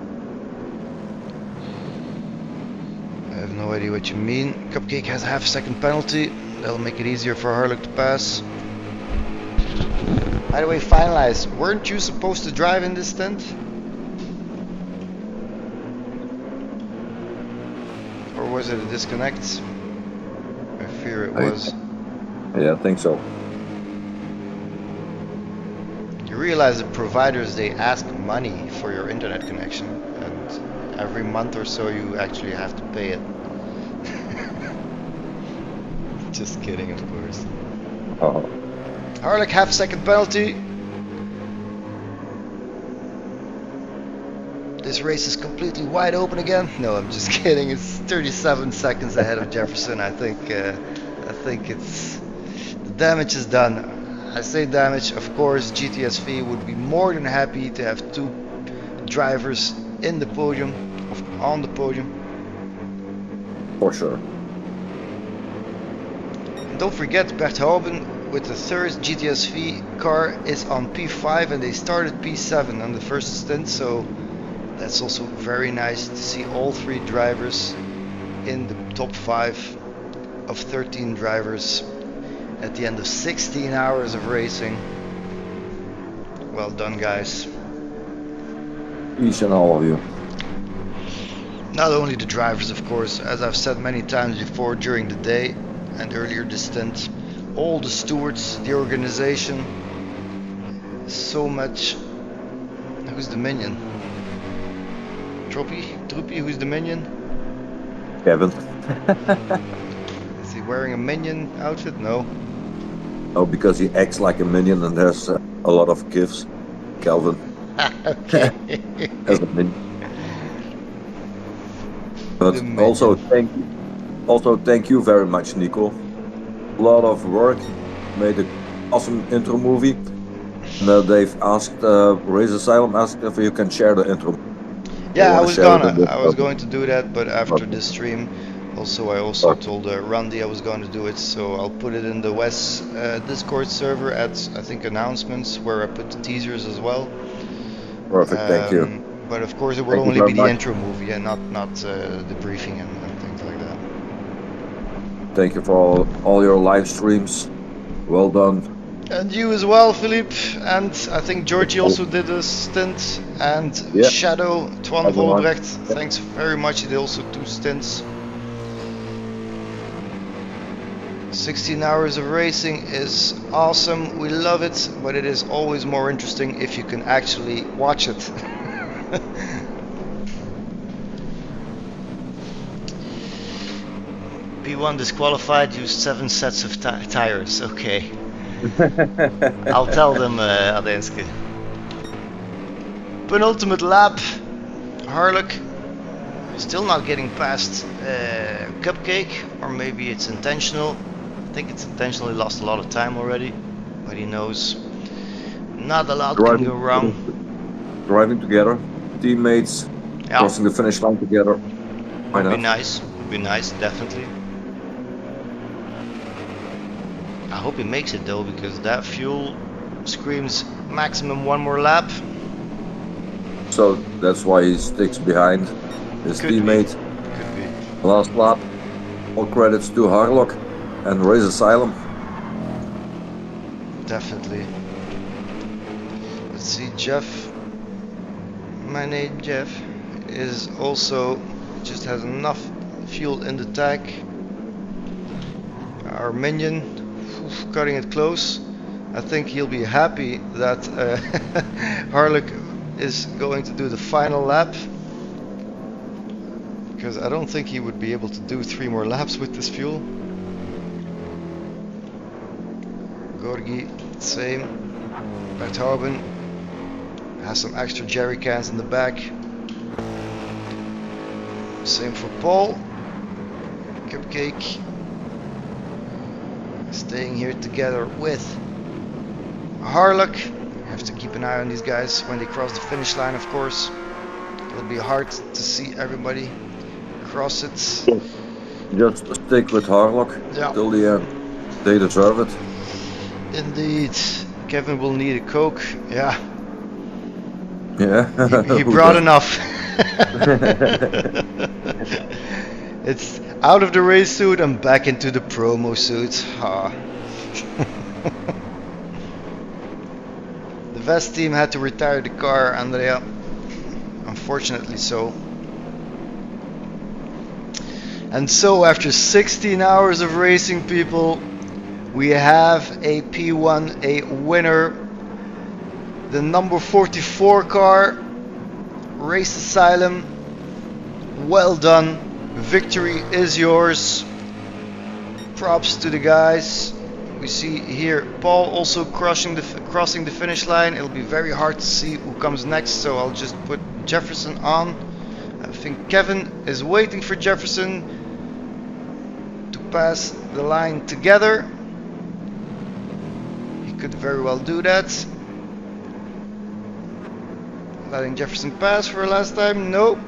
I have no idea what you mean. Cupcake has a half-second penalty. That'll make it easier for Harlech to pass. By the way, finalized. Weren't you supposed to drive in this stint? Or was it a disconnect? I fear it was. Yeah, I think so. You realize that providers, they ask money for your internet connection, and every month or so you actually have to pay it. Just kidding, of course. Oh. Harlech half-second penalty. This race is completely wide open again. No, I'm just kidding. It's 37 seconds ahead of Jefferson. I think it's the damage is done. I say damage. Of course, GTSV would be more than happy to have 2 drivers in the podium, on the podium. For sure. And don't forget, Berthoven with the third GTSV car is on P5, and they started P7 on the first stint. So that's also very nice to see all 3 drivers in the top 5 of 13 drivers at the end of 16 hours of racing. Well done, guys. Each and all of you. Not only the drivers, of course, as I've said many times before during the day and earlier this stint, all the stewards, the organization, so much. Who's the minion? Troopy, who's the minion? Kevin. Is he wearing a minion outfit? No. Oh, because he acts like a minion and there's a lot of gifts. Calvin. Okay. As a minion. But The minion. also thank you very much, Nico. A lot of work, made an awesome intro movie. And they've asked, Race Asylum asked if you can share the intro. Yeah, I wanna was share it a bit? going to do that, but after this stream, I also told Randy I was going to do it, so I'll put it in the WES Discord server at, I think, announcements, where I put the teasers as well. Perfect. Thank you. But of course, it will Thank you only very be the much. intro movie and not the briefing and things like that. Thank you for all your live streams. Well done. And you as well, Philippe. And I think Georgie also did a stint. And Yeah. Shadow, Twan Everyone. Volbrecht, thanks very much. He did also 2 stints. 16 hours of racing is awesome. We love it, but it is always more interesting if you can actually watch it. P1 disqualified, used 7 sets of tires. Okay. I'll tell them, Adenske. Penultimate lap. Harlech still not getting past Cupcake, or maybe it's intentional. I think it's intentional. He lost a lot of time already, but he knows not a lot can go wrong. Driving together, teammates, Yeah, crossing the finish line together. Why would be not? nice. Would be nice, definitely. I hope he makes it though, because that fuel screams maximum 1 more lap. So that's why he sticks behind his Could teammate. Could be. Last lap. All credits to Harlock and Race Asylum. Definitely. Let's see, Jeff. My name Jeff is also just has enough fuel in the tank. Our minion, cutting it close. I think he'll be happy that Harlech is going to do the final lap, because I don't think he would be able to do 3 more laps with this fuel. Gorgi, same. Berthauben has some extra jerry cans in the back. Same for Paul. Cupcake staying here together with Harlech. Have to keep an eye on these guys when they cross the finish line, of course. It'll be hard to see everybody cross it. Just stick with Harlock till the end. They deserve it. Indeed. Kevin will need a Coke. Yeah. Yeah. He brought enough. It's out of the race suit and back into the promo suit. Ah. The Vest team had to retire the car, Andrea. Unfortunately so. And so after 16 hours of racing, people, we have a P1, a winner. The number 44 car, Race Asylum. Well done. Victory is yours. Props to the guys. We see here Paul also crossing the finish line. It'll be very hard to see who comes next, so I'll just put Jefferson on. I think Kevin is waiting for Jefferson to pass the line together. He could very well do that. Letting Jefferson pass for a last time? No.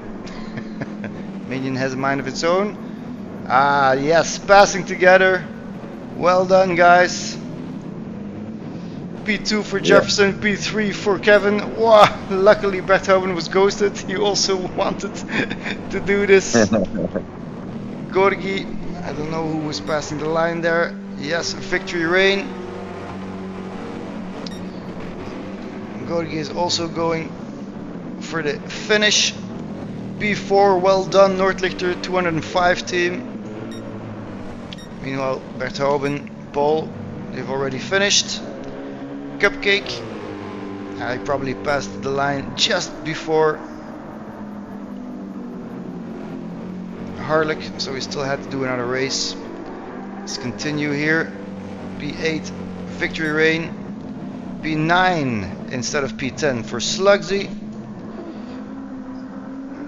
Minion has a mind of its own. Ah, yes, passing together. Well done, guys. P2 for Jefferson, P3 for Kevin. Wow, luckily Berthauben was ghosted. He also wanted to do this. Gorgi, I don't know who was passing the line there. Yes, victory reign. Gorgi is also going for the finish. P4, well done, Noordlichter 205 team. Meanwhile, Berthauben, Paul, they've already finished. Cupcake, I probably passed the line just before Harlech, so we still had to do another race. Let's continue here. P8, victory reign. P9 instead of P10 for Slugsy.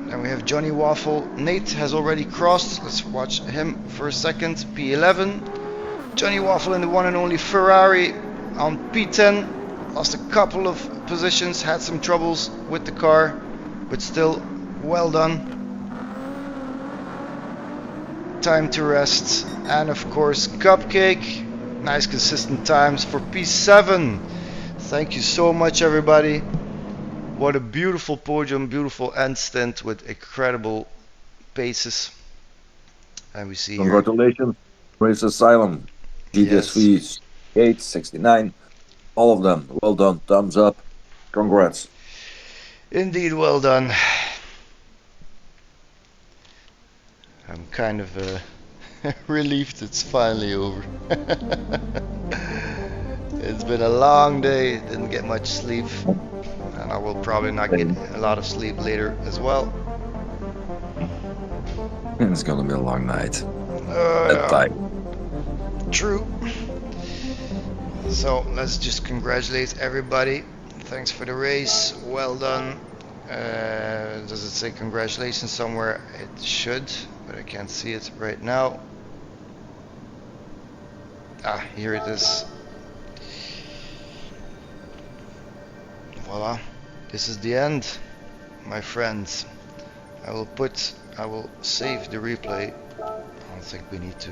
Then we have Johnny Waffle. Nate has already crossed. Let's watch him for a second. P11. Johnny Waffle in the one and only Ferrari on P10. Lost a couple of positions, had some troubles with the car, but still well done. time to rest, and of course Cupcake. Nice consistent times for P7. Thank you so much, everybody. What a beautiful podium, beautiful end stint with incredible paces. And we see here, Congratulations, Race Asylum, yes, GTSV 8, 69, all of them. Well done. Thumbs up. Congrats. indeed, well done. I'm kind of relieved it's finally over. It's been a long day, didn't get much sleep, and I will probably not get a lot of sleep later as well. It's gonna be a long night. At Yeah, time. true. So let's just congratulate everybody. Thanks for the race. Well done. Does it say congratulations somewhere? It should, but I can't see it right now. Ah, here it is. Voila. This is the end, my friends. I will save the replay. I don't think we need to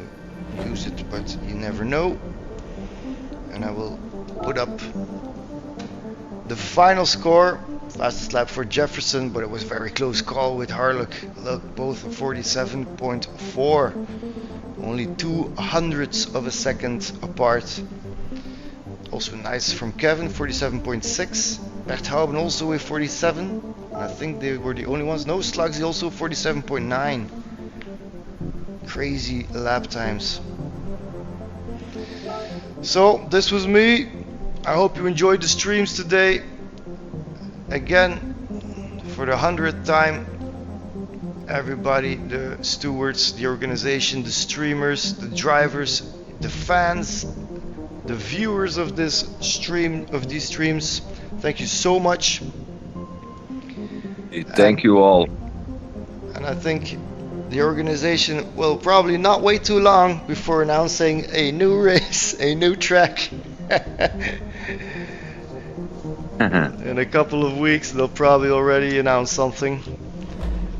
use it, but you never know. And I will put up the final score. Fastest lap for Jefferson, but it was a very close call with Harlock. Look, both 47.4. Only 200ths of a second apart. Also nice from Kevin, 47.6. Berthauben also with 47. I think they were the only ones. No, Slugsy also 47.9. Crazy lap times. So, this was me. I hope you enjoyed the streams today. Again, for the 100th time, everybody, the stewards, the organization, the streamers, the drivers, the fans, the viewers of this stream, of these streams, thank you so much. Thank you all. And I think the organization will probably not wait too long before announcing a new race, a new track. In a couple of weeks, they'll probably already announce something.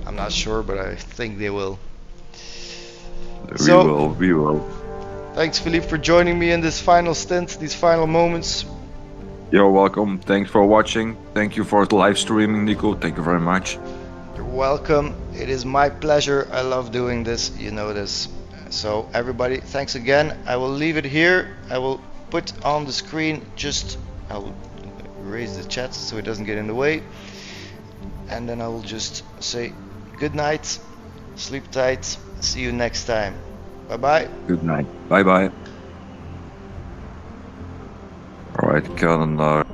I'm not sure, but I think they will. We will. Thanks, Philippe, for joining me in this final stint, these final moments. You're welcome. Thanks for watching. Thank you for the live streaming, Nico. Thank you very much. You're welcome. It is my pleasure. I love doing this. You know this. So, everybody, thanks again. I will leave it here. I will put on the screen I'll raise the chat so it doesn't get in the way. And then I will just say good night, sleep tight, see you next time. Bye bye. Good night. Bye bye. Alright, calendar.